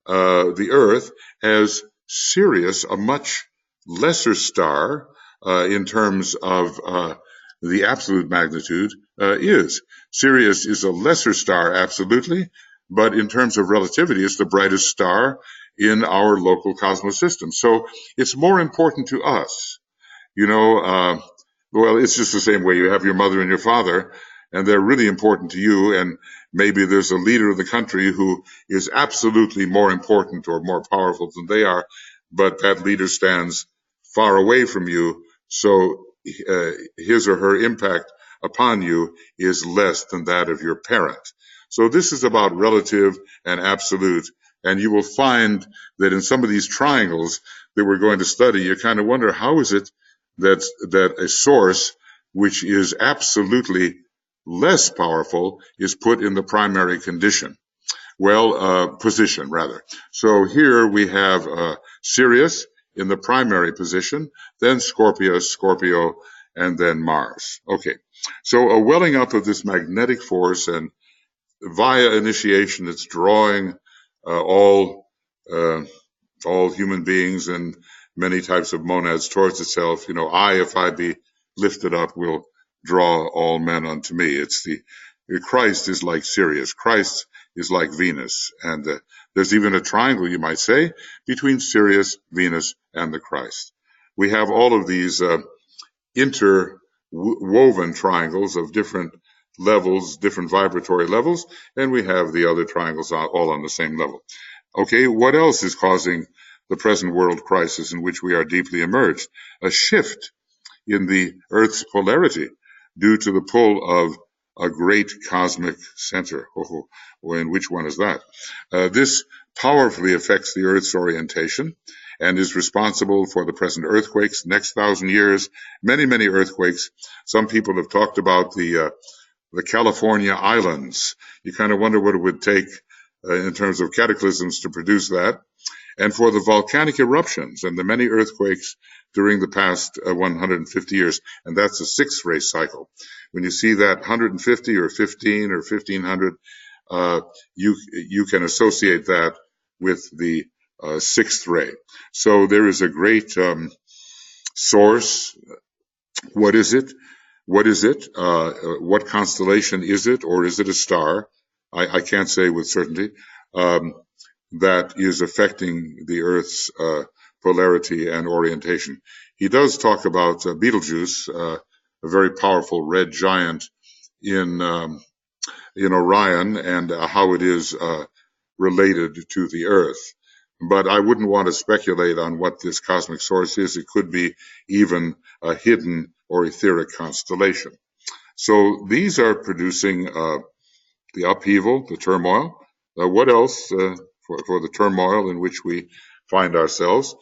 the Earth as Sirius, a much lesser star in terms of the absolute magnitude, is. Sirius is a lesser star, absolutely, but in terms of relativity, it's the brightest star in our local cosmos system. So it's more important to us. Well, it's just the same way you have your mother and your father, and they're really important to you, and maybe there's a leader of the country who is absolutely more important or more powerful than they are, but that leader stands far away from you, so his or her impact upon you is less than that of your parent. So this is about relative and absolute, and you will find that in some of these triangles that we're going to study, you kind of wonder, how is it that a source which is absolutely less powerful is put in the primary condition? Well, position, rather. So here we have Sirius in the primary position, then Scorpio, and then Mars. Okay, so a welling up of this magnetic force, and via initiation, it's drawing all human beings and many types of monads towards itself. If I be lifted up, will draw all men unto me. Christ is like Sirius. Christ is like Venus. And there's even a triangle, you might say, between Sirius, Venus, and the Christ. We have all of these interwoven triangles of different levels, different vibratory levels, and we have the other triangles all on the same level. Okay, what else is causing the present world crisis in which we are deeply immersed? A shift in the Earth's polarity due to the pull of a great cosmic center. And which one is that? This powerfully affects the Earth's orientation and is responsible for the present earthquakes. Next 1,000 years, many, many earthquakes. Some people have talked about the California islands. You kind of wonder what it would take in terms of cataclysms to produce that, and for the volcanic eruptions and the many earthquakes during the past 150 years, and that's a 6-ray cycle. When you see that 150 or 15 or 1500, you can associate that with the 6th ray. So there is a great source. What is it? What constellation is it, or is it a star? I can't say with certainty. That is affecting the Earth's polarity and orientation. He does talk about Betelgeuse, a very powerful red giant in Orion, and how it is related to the Earth. But I wouldn't want to speculate on what this cosmic source is. It could be even a hidden or etheric constellation. So these are producing the upheaval, the turmoil. What else for the turmoil in which we find ourselves?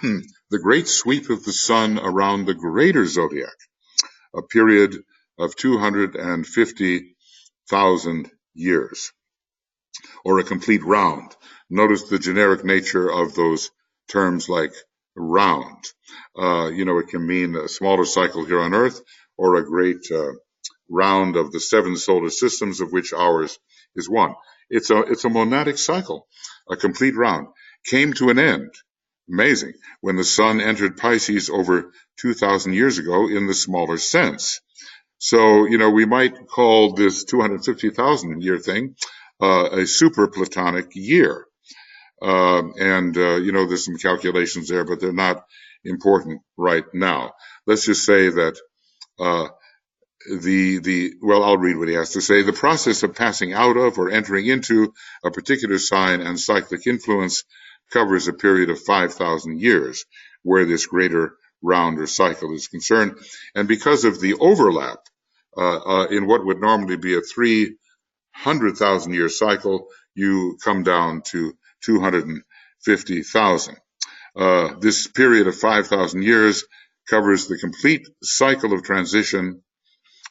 The great sweep of the sun around the greater zodiac, a period of 250,000 years, or a complete round. Notice the generic nature of those terms like round. It can mean a smaller cycle here on Earth, or a great round of the 7 solar systems, of which ours is one. It's a monadic cycle, a complete round. Came to an end, amazing, when the sun entered Pisces over 2,000 years ago in the smaller sense. So, we might call this 250,000 year thing a super Platonic year. There's some calculations there, but they're not important right now. Let's just say that I'll read what he has to say. The process of passing out of or entering into a particular sign and cyclic influence covers a period of 5,000 years, where this greater round or cycle is concerned. And because of the overlap in what would normally be a 300,000 year cycle, you come down to 250,000. This period of 5,000 years covers the complete cycle of transition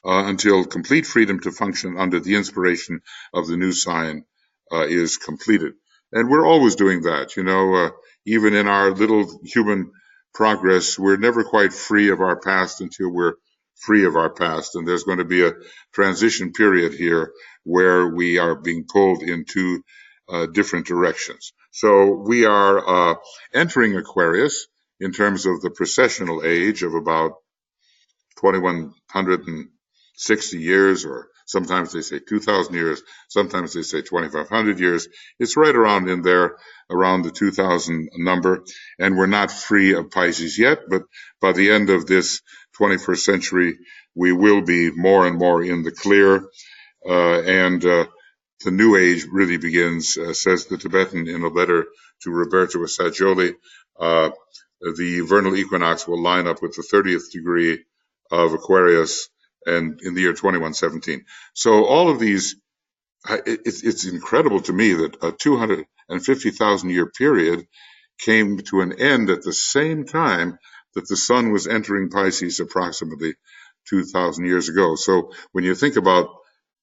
until complete freedom to function under the inspiration of the new sign is completed. And we're always doing that, even in our little human progress. We're never quite free of our past until we're free of our past, and there's going to be a transition period here where we are being pulled into different directions. So we are entering Aquarius in terms of the precessional age of about 2,160 years, or sometimes they say 2,000 years, sometimes they say 2,500 years. It's right around in there, around the 2,000 number, and we're not free of Pisces yet, but by the end of this 21st century, we will be more and more in the clear, and the new age really begins, says the Tibetan in a letter to Roberto Assagioli. The vernal equinox will line up with the 30th degree of Aquarius and in the year 2117. So all of these, it's incredible to me that a 250,000 year period came to an end at the same time that the sun was entering Pisces approximately 2,000 years ago. So when you think about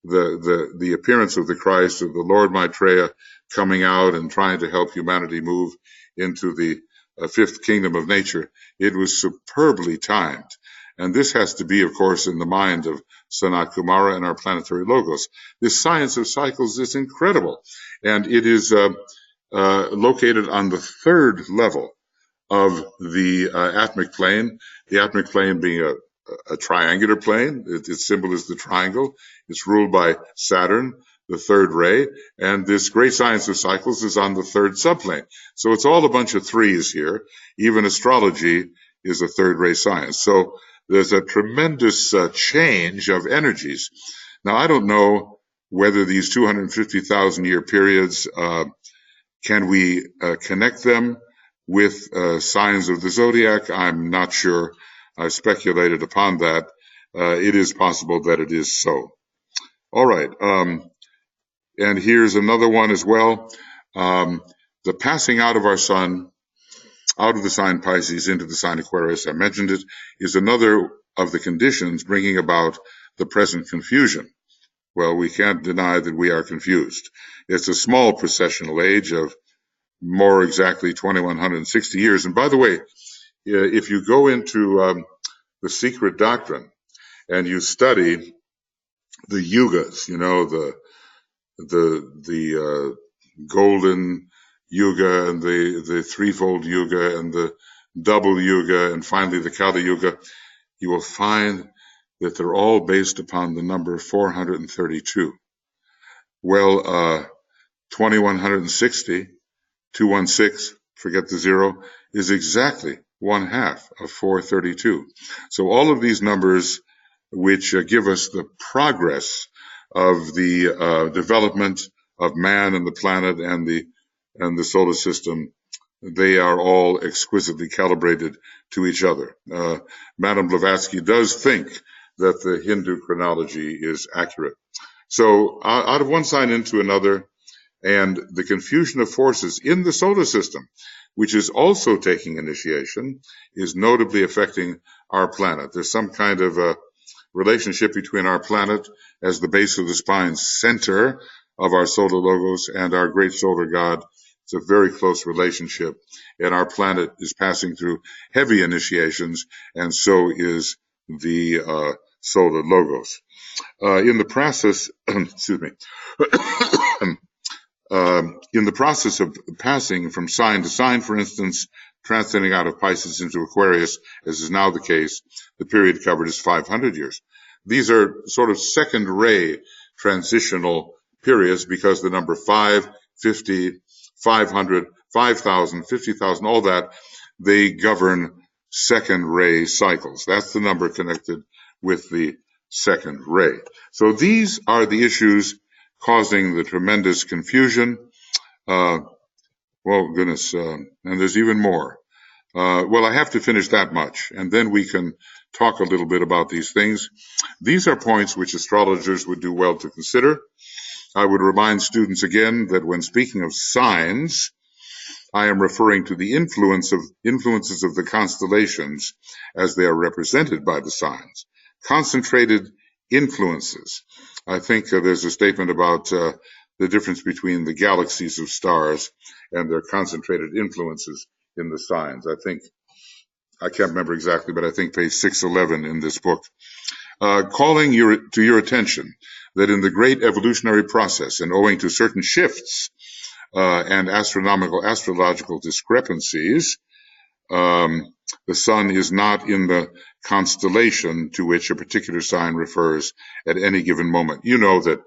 the appearance of the Christ, of the Lord Maitreya coming out and trying to help humanity move into the fifth kingdom of nature, it was superbly timed. And this has to be, of course, in the mind of Sanat Kumara and our planetary logos. This science of cycles is incredible. And it is located on the third level of the atmic plane, the atmic plane being a triangular plane. Its symbol is the triangle. It's ruled by Saturn, the third ray, and this great science of cycles is on the third subplane. So it's all a bunch of threes here. Even astrology is a third ray science. So there's a tremendous change of energies. Now, I don't know whether these 250,000 year periods, can we connect them with signs of the zodiac? I'm not sure. I've speculated upon that. It is possible that it is so. All right. And here's another one as well. The passing out of our sun, out of the sign Pisces into the sign Aquarius, I mentioned it, is another of the conditions bringing about the present confusion. Well, we can't deny that we are confused. It's a small precessional age of more exactly 2,160 years. And by the way, if you go into the secret doctrine and you study the yugas, you know, the golden yuga and the threefold yuga and the double yuga and finally the Kali yuga, you will find that they're all based upon the number 432. Well, 2,160, 216, forget the zero, is exactly 1/2 of 432. So all of these numbers, which give us the progress of the development of man and the planet and the solar system, they are all exquisitely calibrated to each other. Madame Blavatsky does think that the Hindu chronology is accurate. So out of one sign into another, and the confusion of forces in the solar system, which is also taking initiation, is notably affecting our planet. There's some kind of a relationship between our planet as the base of the spine center of our solar logos and our great solar god. It's a very close relationship, and our planet is passing through heavy initiations, and so is the solar logos. In the process, excuse me, in the process of passing from sign to sign, for instance, transcending out of Pisces into Aquarius, as is now the case, the period covered is 500 years. These are sort of second ray transitional periods because the number 5, 50, 500, 5,000, 50,000, all that, they govern second ray cycles. That's the number connected with the second ray. So these are the issues causing the tremendous confusion. Well, goodness, and there's even more. Well, I have to finish that much, and then we can talk a little bit about these things. These are points which astrologers would do well to consider. I would remind students again that when speaking of signs, I am referring to the influences of the constellations as they are represented by the signs. Concentrated influences. I think there's a statement about the difference between the galaxies of stars and their concentrated influences in the signs. I think I can't remember exactly, but I think page 611 in this book, calling to your attention that in the great evolutionary process, and owing to certain shifts and astrological discrepancies, the sun is not in the constellation to which a particular sign refers at any given moment. You know that,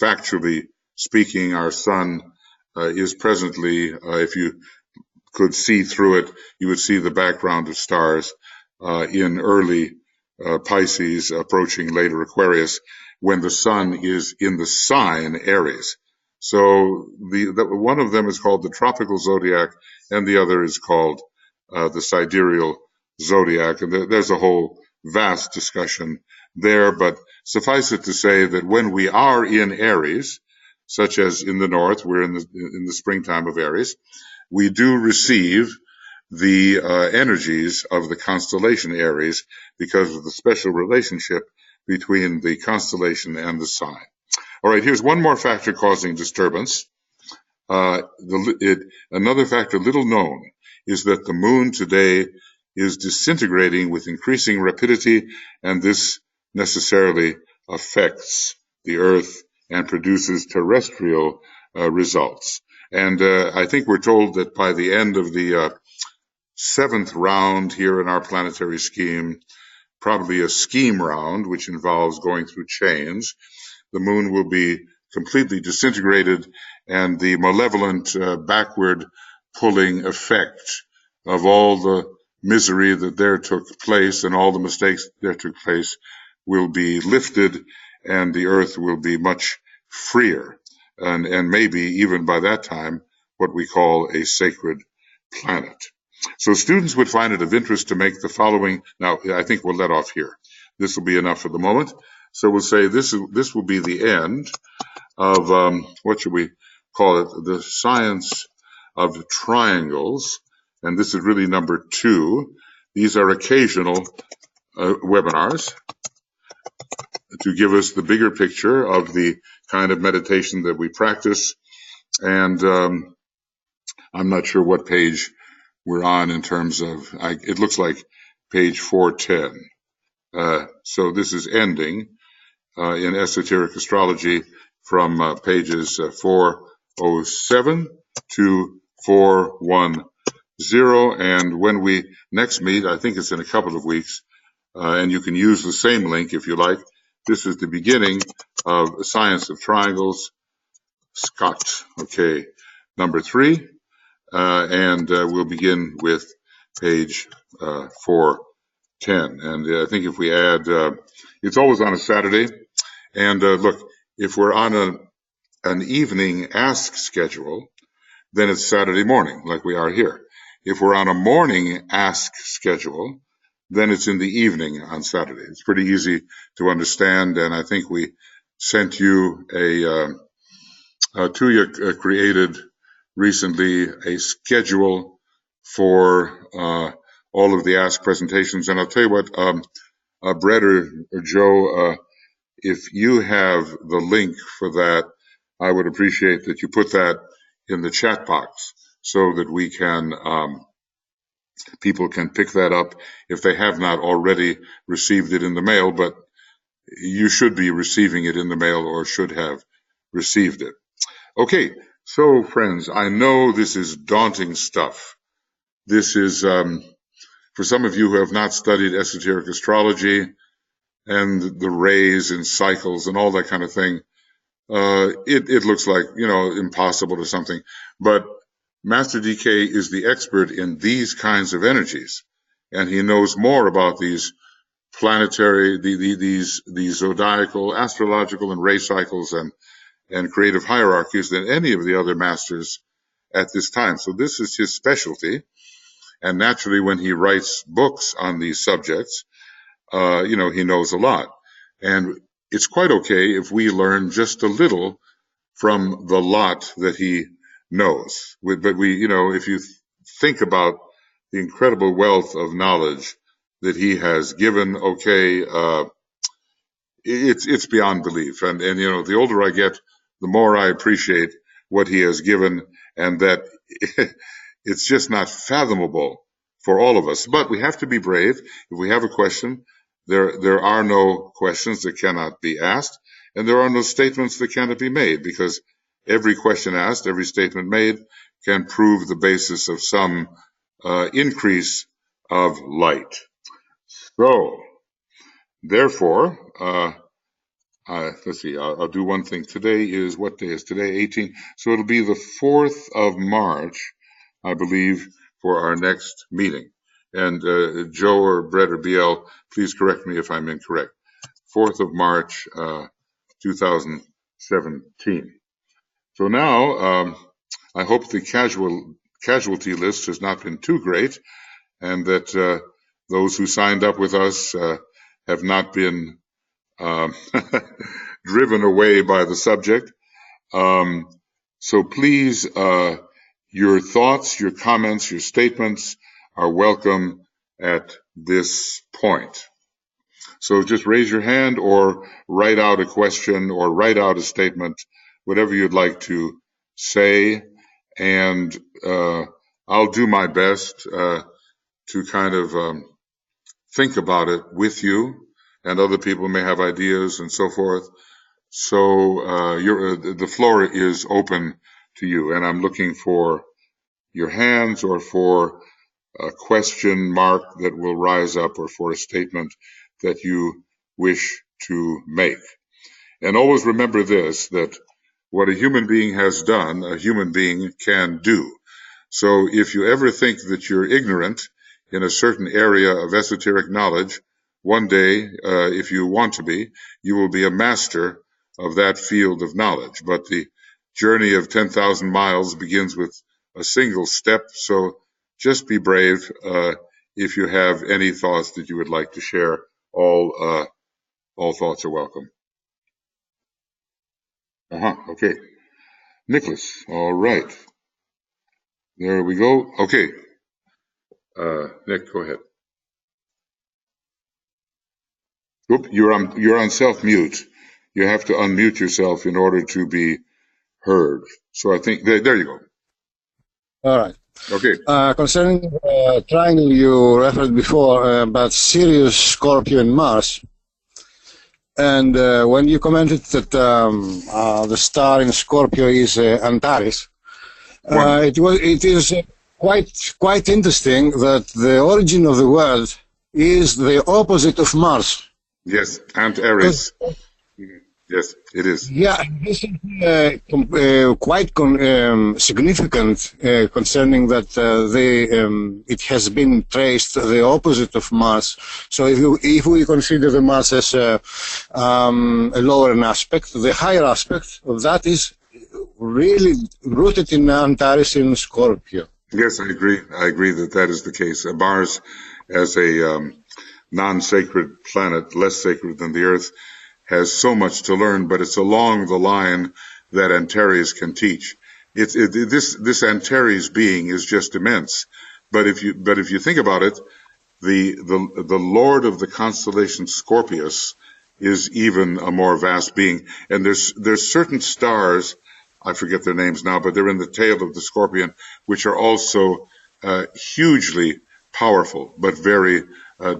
factually speaking, our sun is presently, if you could see through it, you would see the background of stars in early Pisces approaching later Aquarius, when the sun is in the sign Aries. So one of them is called the tropical zodiac, and the other is called the sidereal zodiac. And there's a whole vast discussion there, but suffice it to say that when we are in Aries, such as in the north, we're in the springtime of Aries, we do receive the energies of the constellation Aries because of the special relationship between the constellation and the sign. All right, here's one more factor causing disturbance. Another factor little known is that the moon today is disintegrating with increasing rapidity, and this necessarily affects the Earth and produces terrestrial results. And I think we're told that by the end of the seventh round here in our planetary scheme, probably a scheme round, which involves going through chains, the moon will be completely disintegrated, and the malevolent backward pulling effect of all the misery that there took place and all the mistakes that there took place will be lifted, and the Earth will be much freer, and maybe even by that time what we call a sacred planet. So students would find it of interest to make the following. Now, I think we'll let off here. This will be enough for the moment. So we'll say this will be the end of, what should we call it? The science of triangles. And this is really number 2. These are occasional webinars to give us the bigger picture of the kind of meditation that we practice. And I'm not sure what page we're on in terms of, it looks like page 410. So this is ending in Esoteric Astrology from pages 407 to 410. And when we next meet, I think it's in a couple of weeks, and you can use the same link if you like. This is the beginning of Science of Triangles, Scott, okay, number 3. And we'll begin with page 410. And I think if we add, it's always on a Saturday. And look, if we're on an evening ask schedule, then it's Saturday morning, like we are here. If we're on a morning ask schedule, then it's in the evening on Saturday. It's pretty easy to understand, and I think we sent you Tuija created recently a schedule for all of the Ask presentations. And I'll tell you what, Brett or Joe, if you have the link for that, I would appreciate that you put that in the chat box so that we can, people can pick that up if they have not already received it in the mail, but you should be receiving it in the mail or should have received it. Okay. So, friends, I know this is daunting stuff. This is, for some of you who have not studied esoteric astrology and the rays and cycles and all that kind of thing, it looks like, impossible or something. But Master DK is the expert in these kinds of energies, and he knows more about these planetary, these zodiacal, astrological, and ray cycles and creative hierarchies than any of the other masters at this time. So this is his specialty. And naturally, when he writes books on these subjects, he knows a lot. And it's quite okay if we learn just a little from the lot that he knows. But if you think about the incredible wealth of knowledge that he has given, it's beyond belief. And the older I get, the more I appreciate what he has given, and that it's just not fathomable for all of us. But we have to be brave. If we have a question, there are no questions that cannot be asked, and there are no statements that cannot be made, because every question asked, every statement made can prove the basis of some increase of light. So, therefore, let's see, I'll do one thing. Today is, what day is today? 18. So it'll be the 4th of March, I believe, for our next meeting. And Joe or Brett or BL, please correct me if I'm incorrect. 4th of March, 2017. So now, I hope the casualty list has not been too great, and that those who signed up with us have not been driven away by the subject. So please, your thoughts, your comments, your statements are welcome at this point. So just raise your hand or write out a question or write out a statement, whatever you'd like to say, and I'll do my best to kind of think about it with you, and other people may have ideas and so forth. So the floor is open to you, and I'm looking for your hands or for a question mark that will rise up, or for a statement that you wish to make. And always remember this, that what a human being has done, a human being can do. So if you ever think that you're ignorant in a certain area of esoteric knowledge, one day, if you want to be, you will be a master of that field of knowledge. But the journey of 10,000 miles begins with a single step, so just be brave. If you have any thoughts that you would like to share, all thoughts are welcome. Okay. Nicholas, all right. There we go. Okay. Nick, go ahead. Oop, you're on self-mute. You have to unmute yourself in order to be heard. So I think, there you go. All right. Okay. Concerning the triangle you referred before about Sirius, Scorpio, and Mars, and when you commented that the star in Scorpio is Antares, it is quite interesting that the origin of the world is the opposite of Mars. Yes, Antares. Yes, it is. Yeah, this is quite significant concerning that it has been traced the opposite of Mars. So if we consider the Mars as a lower aspect, the higher aspect of that is really rooted in Antares in Scorpio. Yes, I agree. I agree that is the case. Mars, as a non-sacred planet, less sacred than the Earth, has so much to learn, but it's along the line that Antares can teach. This Antares being is just immense. But if you think about it, the Lord of the constellation Scorpius is even a more vast being. And there's certain stars, I forget their names now, but they're in the tail of the Scorpion, which are also hugely powerful, but very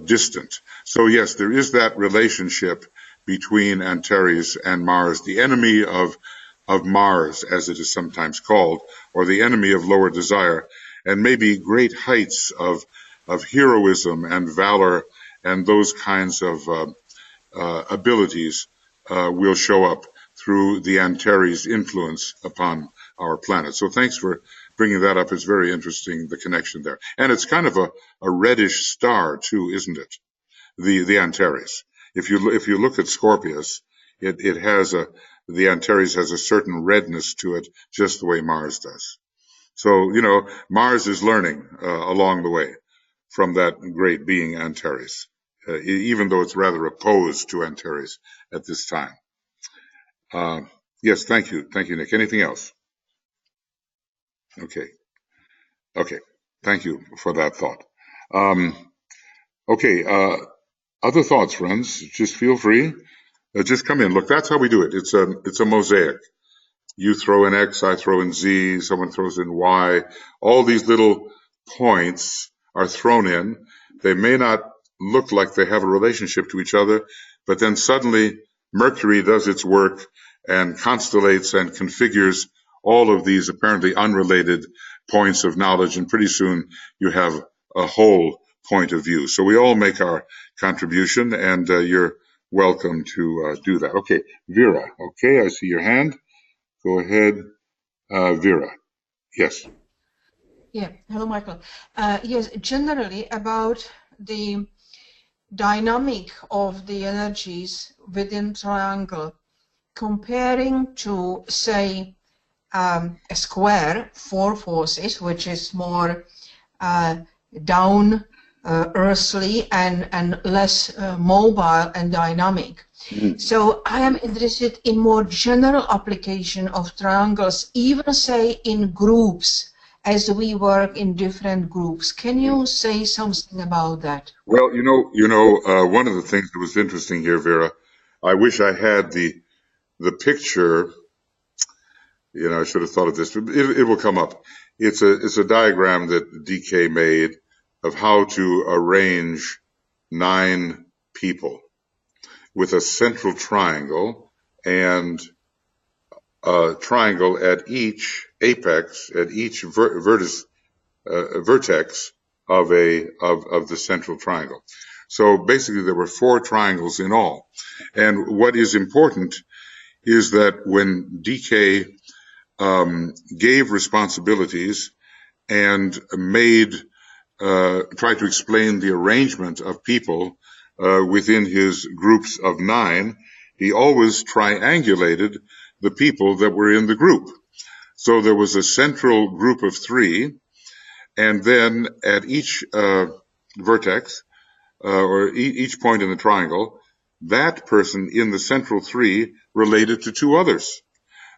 distant. So yes, there is that relationship between Antares and Mars, the enemy of Mars, as it is sometimes called, or the enemy of lower desire, and maybe great heights of heroism and valor and those kinds of abilities will show up through the Antares influence upon our planet. So thanks for bringing that up. It's very interesting, the connection there. And it's kind of a reddish star too, isn't it? The Antares. If you look at Scorpius, it has the Antares has a certain redness to it, just the way Mars does. So, Mars is learning along the way from that great being Antares, even though it's rather opposed to Antares at this time. Yes, thank you, Nick. Anything else? Okay. Thank you for that thought. Other thoughts, friends? Just feel free. Just come in. Look, that's how we do it. It's a mosaic. You throw in X, I throw in Z, someone throws in Y. All these little points are thrown in. They may not look like they have a relationship to each other, but then suddenly Mercury does its work and constellates and configures all of these apparently unrelated points of knowledge, and pretty soon you have a whole point of view. So we all make our contribution, and you're welcome to do that. Okay, Vera. Okay, I see your hand. Go ahead, Vera. Yes. Yeah. Hello, Michael. Yes, generally about the dynamic of the energies within triangle, comparing to, say, a square, four forces, which is more down earthly and less mobile and dynamic. So I am interested in more general application of triangles, even say in groups, as we work in different groups. Can you say something about that? Well, one of the things that was interesting here, Vera, I wish I had the picture. I should have thought of this, but it will come up. It's a diagram that DK made of how to arrange 9 people with a central triangle and a triangle at each apex, at each vertex of the central triangle. So basically there were 4 triangles in all. And what is important is that when DK gave responsibilities and tried to explain the arrangement of people within his groups of 9, he always triangulated the people that were in the group. So there was a central group of 3, and then at each vertex, or each point in the triangle, that person in the central 3 related to 2 others.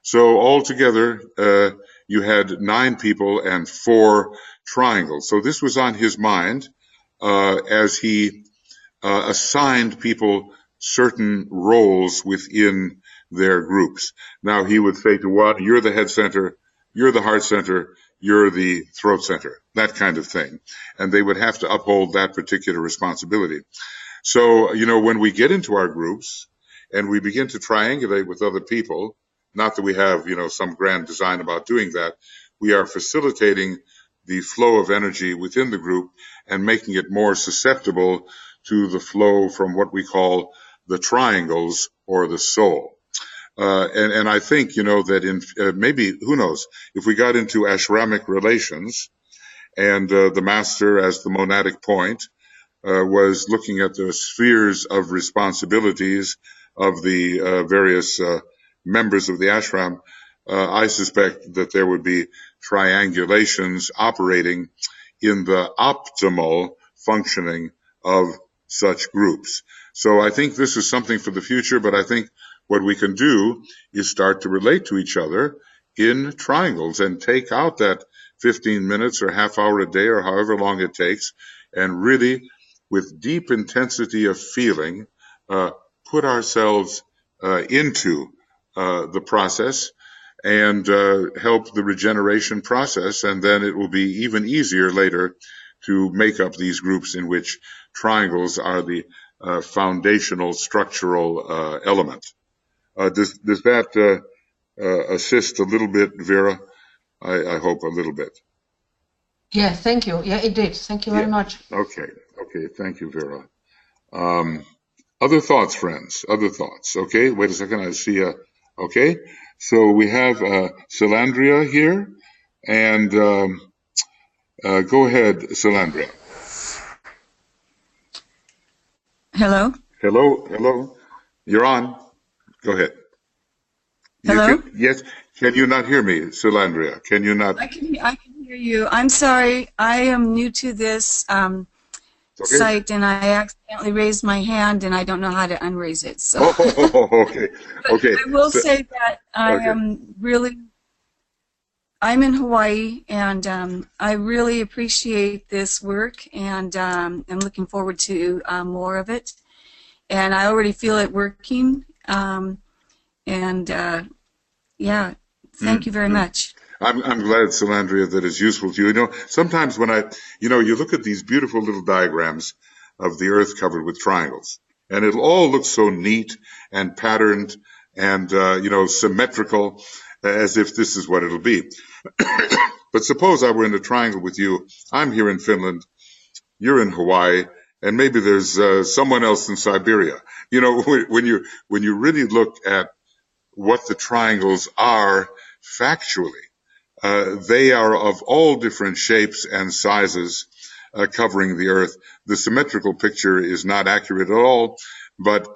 So altogether, you had 9 people and 4 triangles. So this was on his mind as he assigned people certain roles within their groups. Now he would say to one, you're the head center, you're the heart center, you're the throat center, that kind of thing. And they would have to uphold that particular responsibility. So, when we get into our groups and we begin to triangulate with other people, not that we have, some grand design about doing that, we are facilitating the flow of energy within the group and making it more susceptible to the flow from what we call the triangles or the soul. And I think, that in maybe, who knows, if we got into ashramic relations and the master as the monadic point was looking at the spheres of responsibilities of the various members of the ashram, I suspect that there would be triangulations operating in the optimal functioning of such groups. So I think this is something for the future, but I think what we can do is start to relate to each other in triangles and take out that 15 minutes or half hour a day or however long it takes, and really, with deep intensity of feeling, put ourselves into the process and help the regeneration process, and then it will be even easier later to make up these groups in which triangles are the foundational structural element. Does that assist a little bit, Vera? I hope a little bit. Yeah, thank you. Yeah, it did. Thank you very much. Okay. Thank you, Vera. Other thoughts, friends? Other thoughts? Okay, wait a second. I see okay. So we have Salandria here, and go ahead, Salandria. Hello? Hello. You're on. Go ahead. Hello? Yes. Can you not hear me, Salandria? Can you not? I can hear you. I'm sorry. I am new to this site, and I accidentally raised my hand, and I don't know how to unraise it. So. Okay. I will say that I'm in Hawaii, and I really appreciate this work, and I'm looking forward to more of it. And I already feel it working. Yeah, thank you very much. I'm glad, Salandria, that it's useful to you. You know, sometimes when you look at these beautiful little diagrams of the Earth covered with triangles, and it'll all look so neat and patterned and, symmetrical, as if this is what it'll be. But suppose I were in a triangle with you. I'm here in Finland, you're in Hawaii, and maybe there's someone else in Siberia. You know, when you really look at what the triangles are factually, they are of all different shapes and sizes, covering the Earth. The symmetrical picture is not accurate at all, but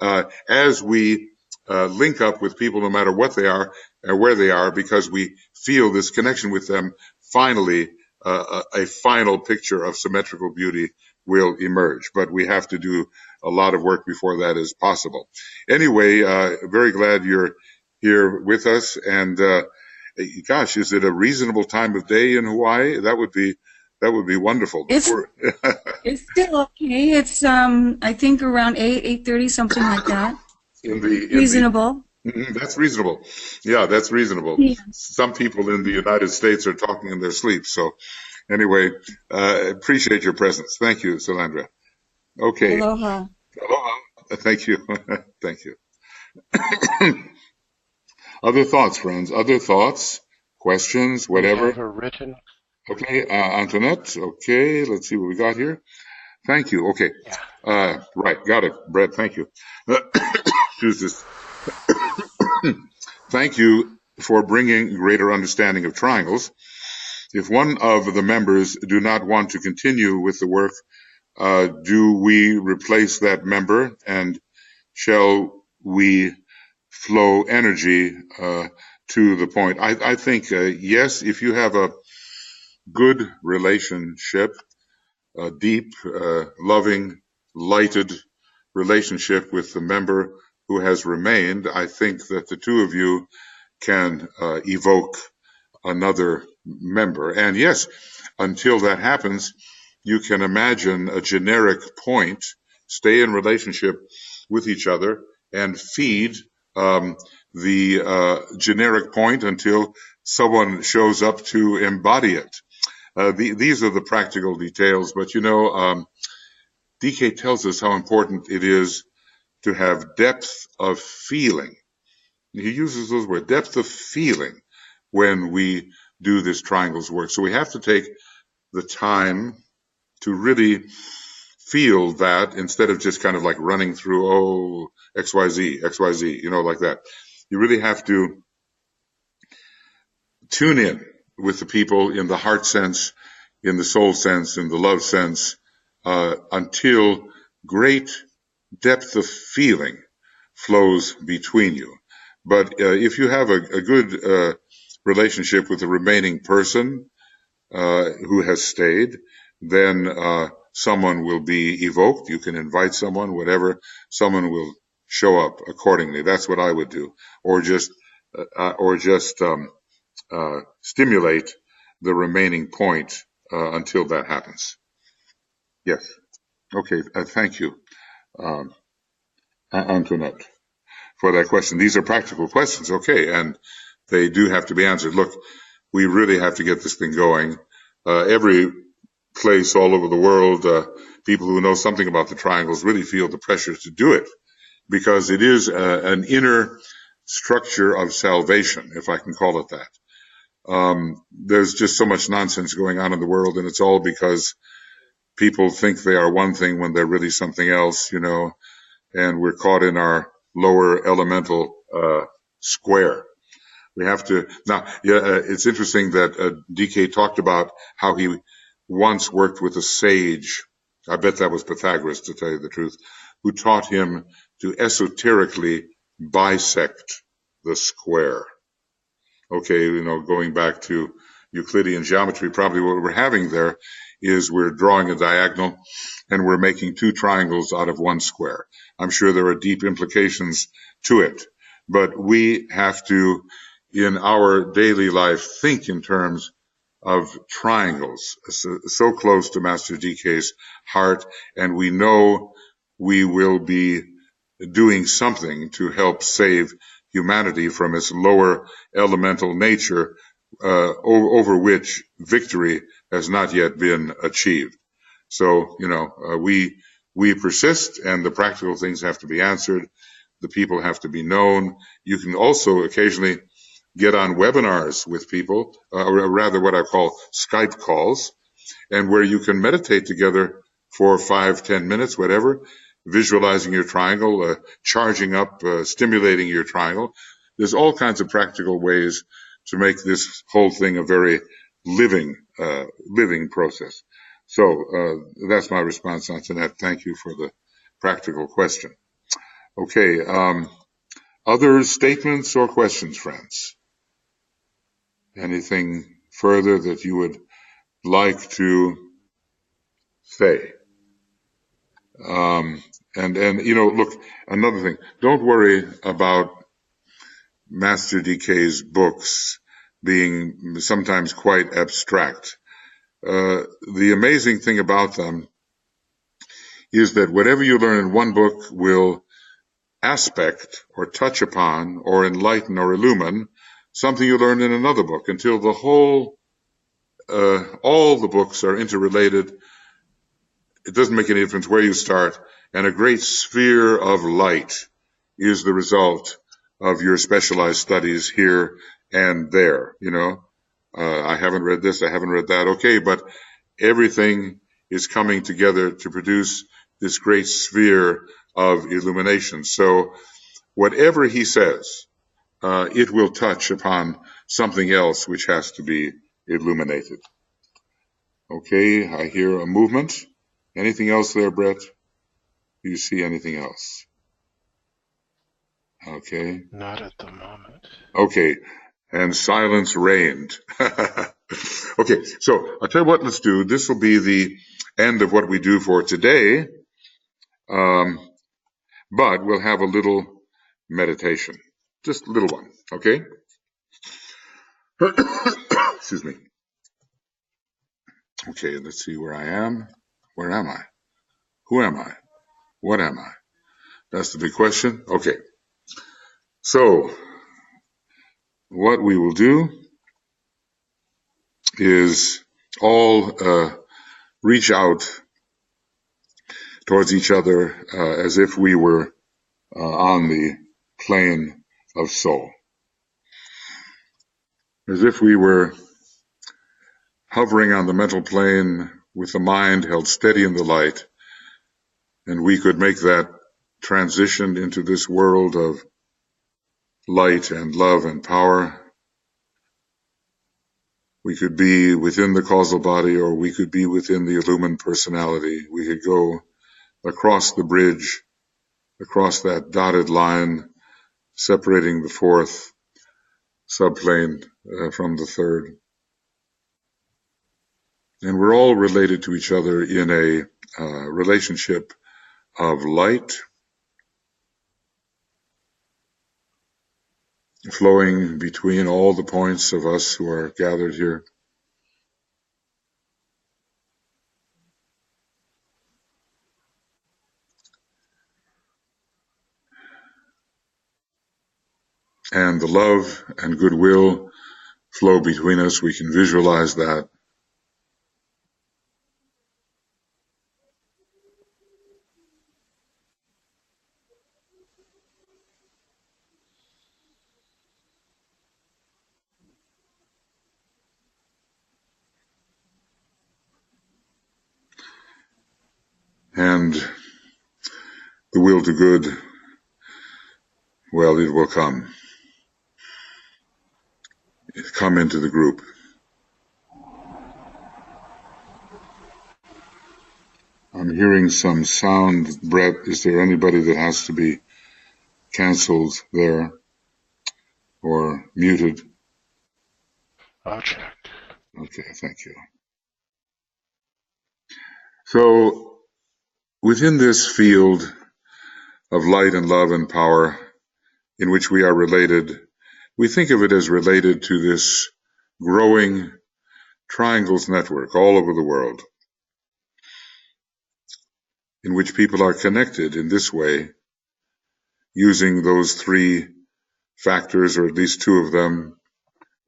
as we link up with people, no matter what they are or where they are, because we feel this connection with them, finally a final picture of symmetrical beauty will emerge. But we have to do a lot of work before that is possible. Anyway, very glad you're here with us, and gosh, is it a reasonable time of day in Hawaii? That would be wonderful. It's still okay. It's I think around 8:30, something like that. Reasonable. That's reasonable. Yeah, that's reasonable. Yeah. Some people in the United States are talking in their sleep. So anyway, appreciate your presence. Thank you, Salandra. Okay. Aloha. Aloha. Thank you. Thank you. Other thoughts, friends? Other thoughts? Questions? Whatever? We have a written. Okay, Antoinette. Okay, let's see what we got here. Thank you. Okay. Yeah. Right, got it. Brett, thank you. Excuse this. Thank you for bringing greater understanding of triangles. If one of the members do not want to continue with the work, do we replace that member, and shall we flow energy to the point? I think yes, if you have a good relationship, a deep, loving, lighted relationship with the member who has remained, I think that the two of you can evoke another member. And yes, until that happens, you can imagine a generic point, stay in relationship with each other, and feed the generic point until someone shows up to embody it. These are the practical details, but DK tells us how important it is to have depth of feeling. He uses those words, depth of feeling, when we do this triangles work. So we have to take the time to really feel that, instead of just kind of like running through, XYZ, like that. You really have to tune in with the people in the heart sense, in the soul sense, in the love sense, until great depth of feeling flows between you. But if you have a good relationship with the remaining person who has stayed, then someone will be evoked. You can invite someone, whatever. Someone will show up accordingly. That's what I would do, or just stimulate the remaining point until that happens. Yes. Okay. Thank you, Antoinette, for that question. These are practical questions. Okay. And they do have to be answered. Look, we really have to get this thing going. Every place all over the world, people who know something about the triangles really feel the pressure to do it, because it is an inner structure of salvation, if I can call it that. There's just so much nonsense going on in the world, and it's all because people think they are one thing when they're really something else, and we're caught in our lower elemental square. We have to now. It's interesting that DK talked about how he once worked with a sage. I bet that was Pythagoras, to tell you the truth, who taught him to esoterically bisect the square. Okay, going back to Euclidean geometry, probably what we're having there is we're drawing a diagonal and we're making two triangles out of one square. I'm sure there are deep implications to it, but we have to, in our daily life, think in terms of triangles, so close to Master DK's heart, and we know we will be doing something to help save humanity from its lower elemental nature over which victory has not yet been achieved. So, we persist, and the practical things have to be answered. The people have to be known. You can also occasionally get on webinars with people, or rather what I call Skype calls, and where you can meditate together for 5-10 minutes, whatever, visualizing your triangle, charging up, stimulating your triangle. There's all kinds of practical ways to make this whole thing a very living process. So that's my response, Antoinette. Thank you for the practical question. Okay, other statements or questions, friends? Anything further that you would like to say? And look, another thing, don't worry about Master DK's books being sometimes quite abstract. The amazing thing about them is that whatever you learn in one book will aspect or touch upon or enlighten or illumine something you learn in another book, until the whole, all the books are interrelated. It doesn't make any difference where you start, and a great sphere of light is the result of your specialized studies here and there. I haven't read this, I haven't read that, okay, but everything is coming together to produce this great sphere of illumination. So whatever he says, it will touch upon something else which has to be illuminated. Okay, I hear a movement. Anything else there, Brett? Do you see anything else? Okay. Not at the moment. Okay, and silence reigned. Okay, so I'll tell you what, let's do. This will be the end of what we do for today, but we'll have a little meditation. Just a little one, okay? Excuse me. Okay, let's see where I am. Where am I? Who am I? What am I? That's the big question. Okay. So, what we will do is all reach out towards each other as if we were on the plane of soul. As if we were hovering on the mental plane with the mind held steady in the light, and we could make that transition into this world of light and love and power. We could be within the causal body, or we could be within the illumined personality. We could go across the bridge, across that dotted line separating the fourth subplane from the third. And we're all related to each other in a relationship of light flowing between all the points of us who are gathered here. And the love and goodwill flow between us. We can visualize that. And the will to good, well, it will come. Come into the group. I'm hearing some sound. Brett, is there anybody that has to be canceled there or muted? I'll check. Okay, thank you. So, within this field of light and love and power in which we are related, we think of it as related to this growing triangles network all over the world, in which people are connected in this way, using those three factors, or at least two of them,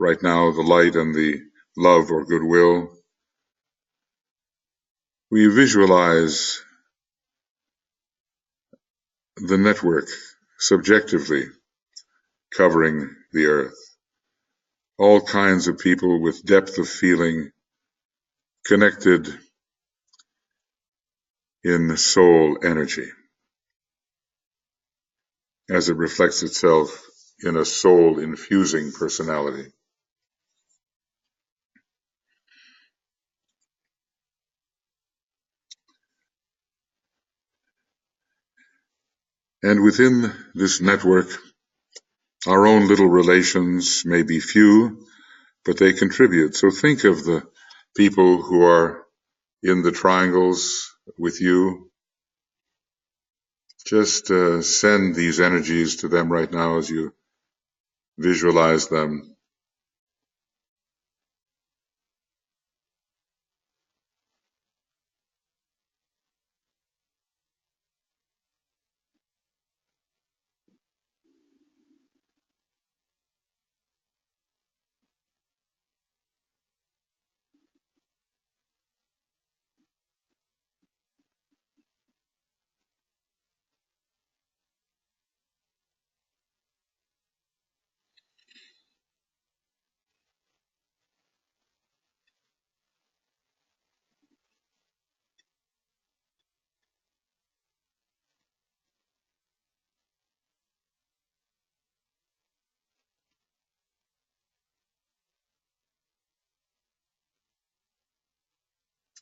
right now, the light and the love or goodwill, we visualize the network subjectively covering the earth. All kinds of people with depth of feeling, connected in soul energy, as it reflects itself in a soul-infusing personality. And within this network, our own little relations may be few, but they contribute. So think of the people who are in the triangles with you. Just send these energies to them right now as you visualize them.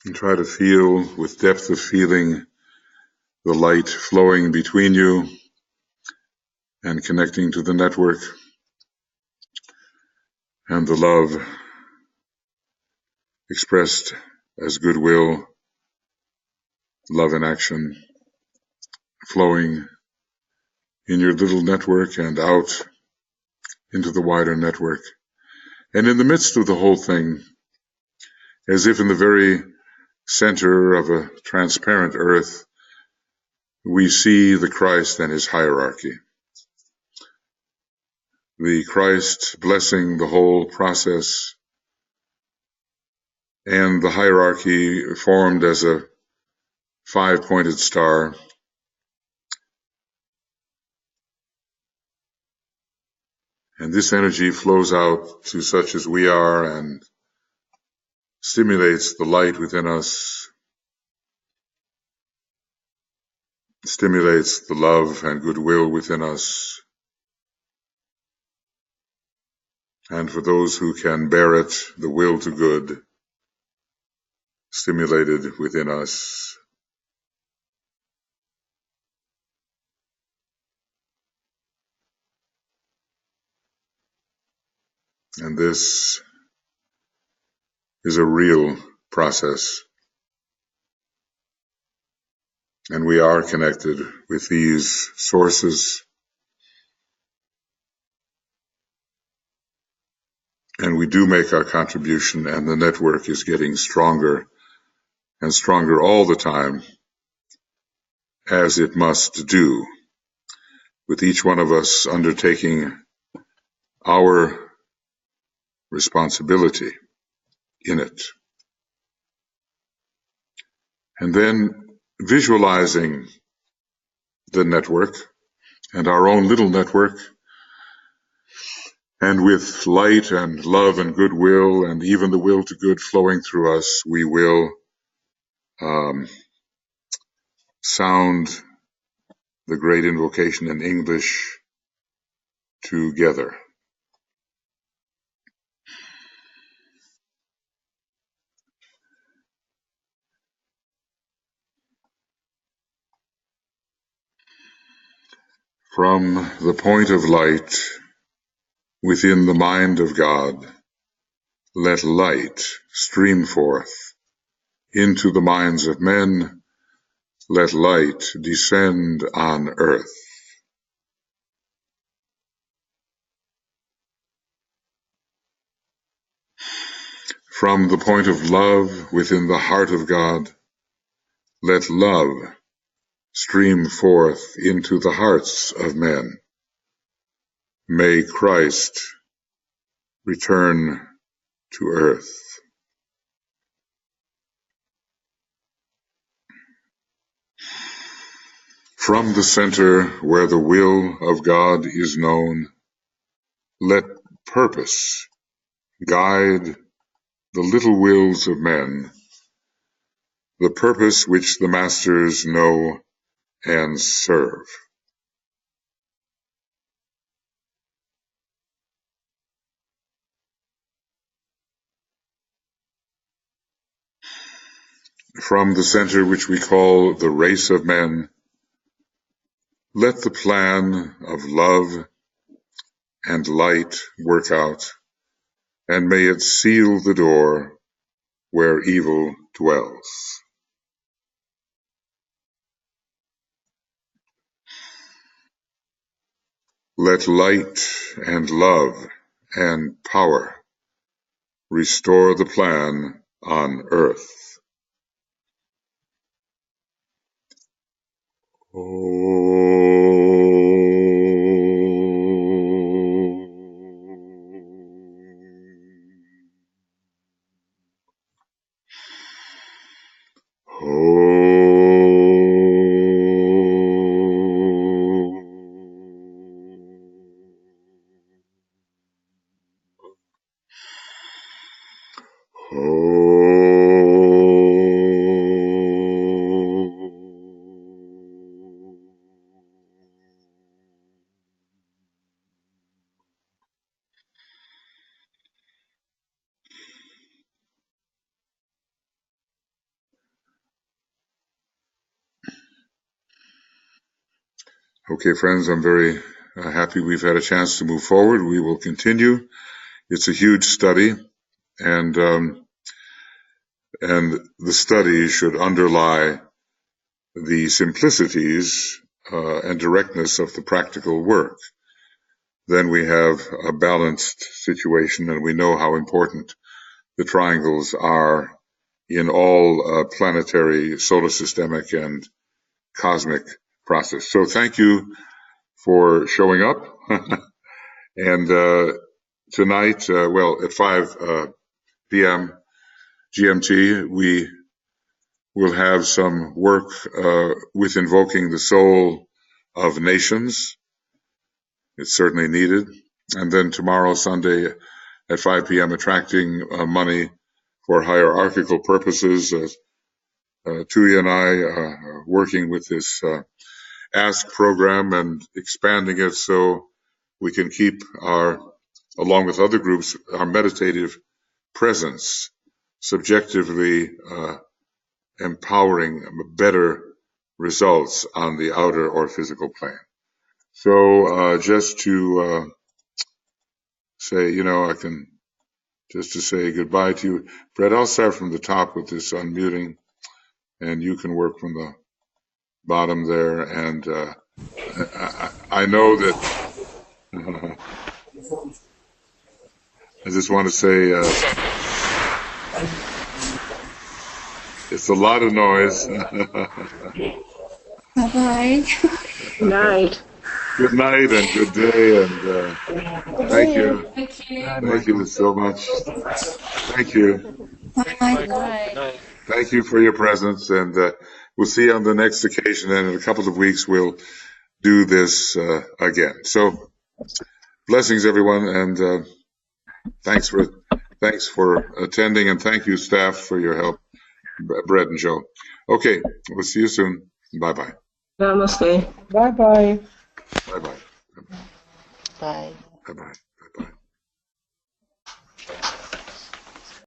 And try to feel with depth of feeling the light flowing between you and connecting to the network, and the love expressed as goodwill, love in action, flowing in your little network and out into the wider network. And in the midst of the whole thing, as if in the very center of a transparent earth, we see the Christ and his hierarchy. The Christ blessing the whole process, and the hierarchy formed as a five-pointed star. And this energy flows out to such as we are and stimulates the light within us, stimulates the love and goodwill within us. And for those who can bear it, the will to good, stimulated within us. And this is a real process. And we are connected with these sources. And we do make our contribution, and the network is getting stronger and stronger all the time, as it must do, with each one of us undertaking our responsibility in it. And then visualizing the network and our own little network, and with light and love and goodwill and even the will to good flowing through us, we will sound the great invocation in English together. From the point of light within the mind of God, let light stream forth into the minds of men. Let light descend on earth. From the point of love within the heart of God, let love stream forth into the hearts of men. May Christ return to earth. From the center where the will of God is known, let purpose guide the little wills of men, the purpose which the masters know and serve. From the center which we call the race of men, let the plan of love and light work out, and may it seal the door where evil dwells. Let light and love and power restore the plan on earth. Okay, friends, I'm very happy we've had a chance to move forward. We will continue. It's a huge study, and the study should underlie the simplicities and directness of the practical work. Then we have a balanced situation, and we know how important the triangles are in all planetary, solar systemic, and cosmic process. So thank you for showing up. And tonight, at 5 p.m. GMT, we will have some work with invoking the soul of nations. It's certainly needed. And then tomorrow, Sunday, at 5 p.m., attracting money for hierarchical purposes. Tuija and I are working with this Ask program and expanding it so we can keep along with other groups, our meditative presence subjectively empowering better results on the outer or physical plane. So just to say, just to say goodbye to you. Brett, I'll start from the top with this unmuting, and you can work from the bottom there. And I know that I just want to say it's a lot of noise. Bye-bye. Good night. Good night and good day, and thank you. Thank you. Thank you so much. Thank you. Bye. Thank you for your presence, and we'll see you on the next occasion, and in a couple of weeks we'll do this again. So blessings, everyone, and thanks for attending, and thank you, staff, for your help, Brett and Joe. Okay, we'll see you soon. Bye-bye. Namaste. Bye-bye. Bye-bye. Bye. Bye-bye.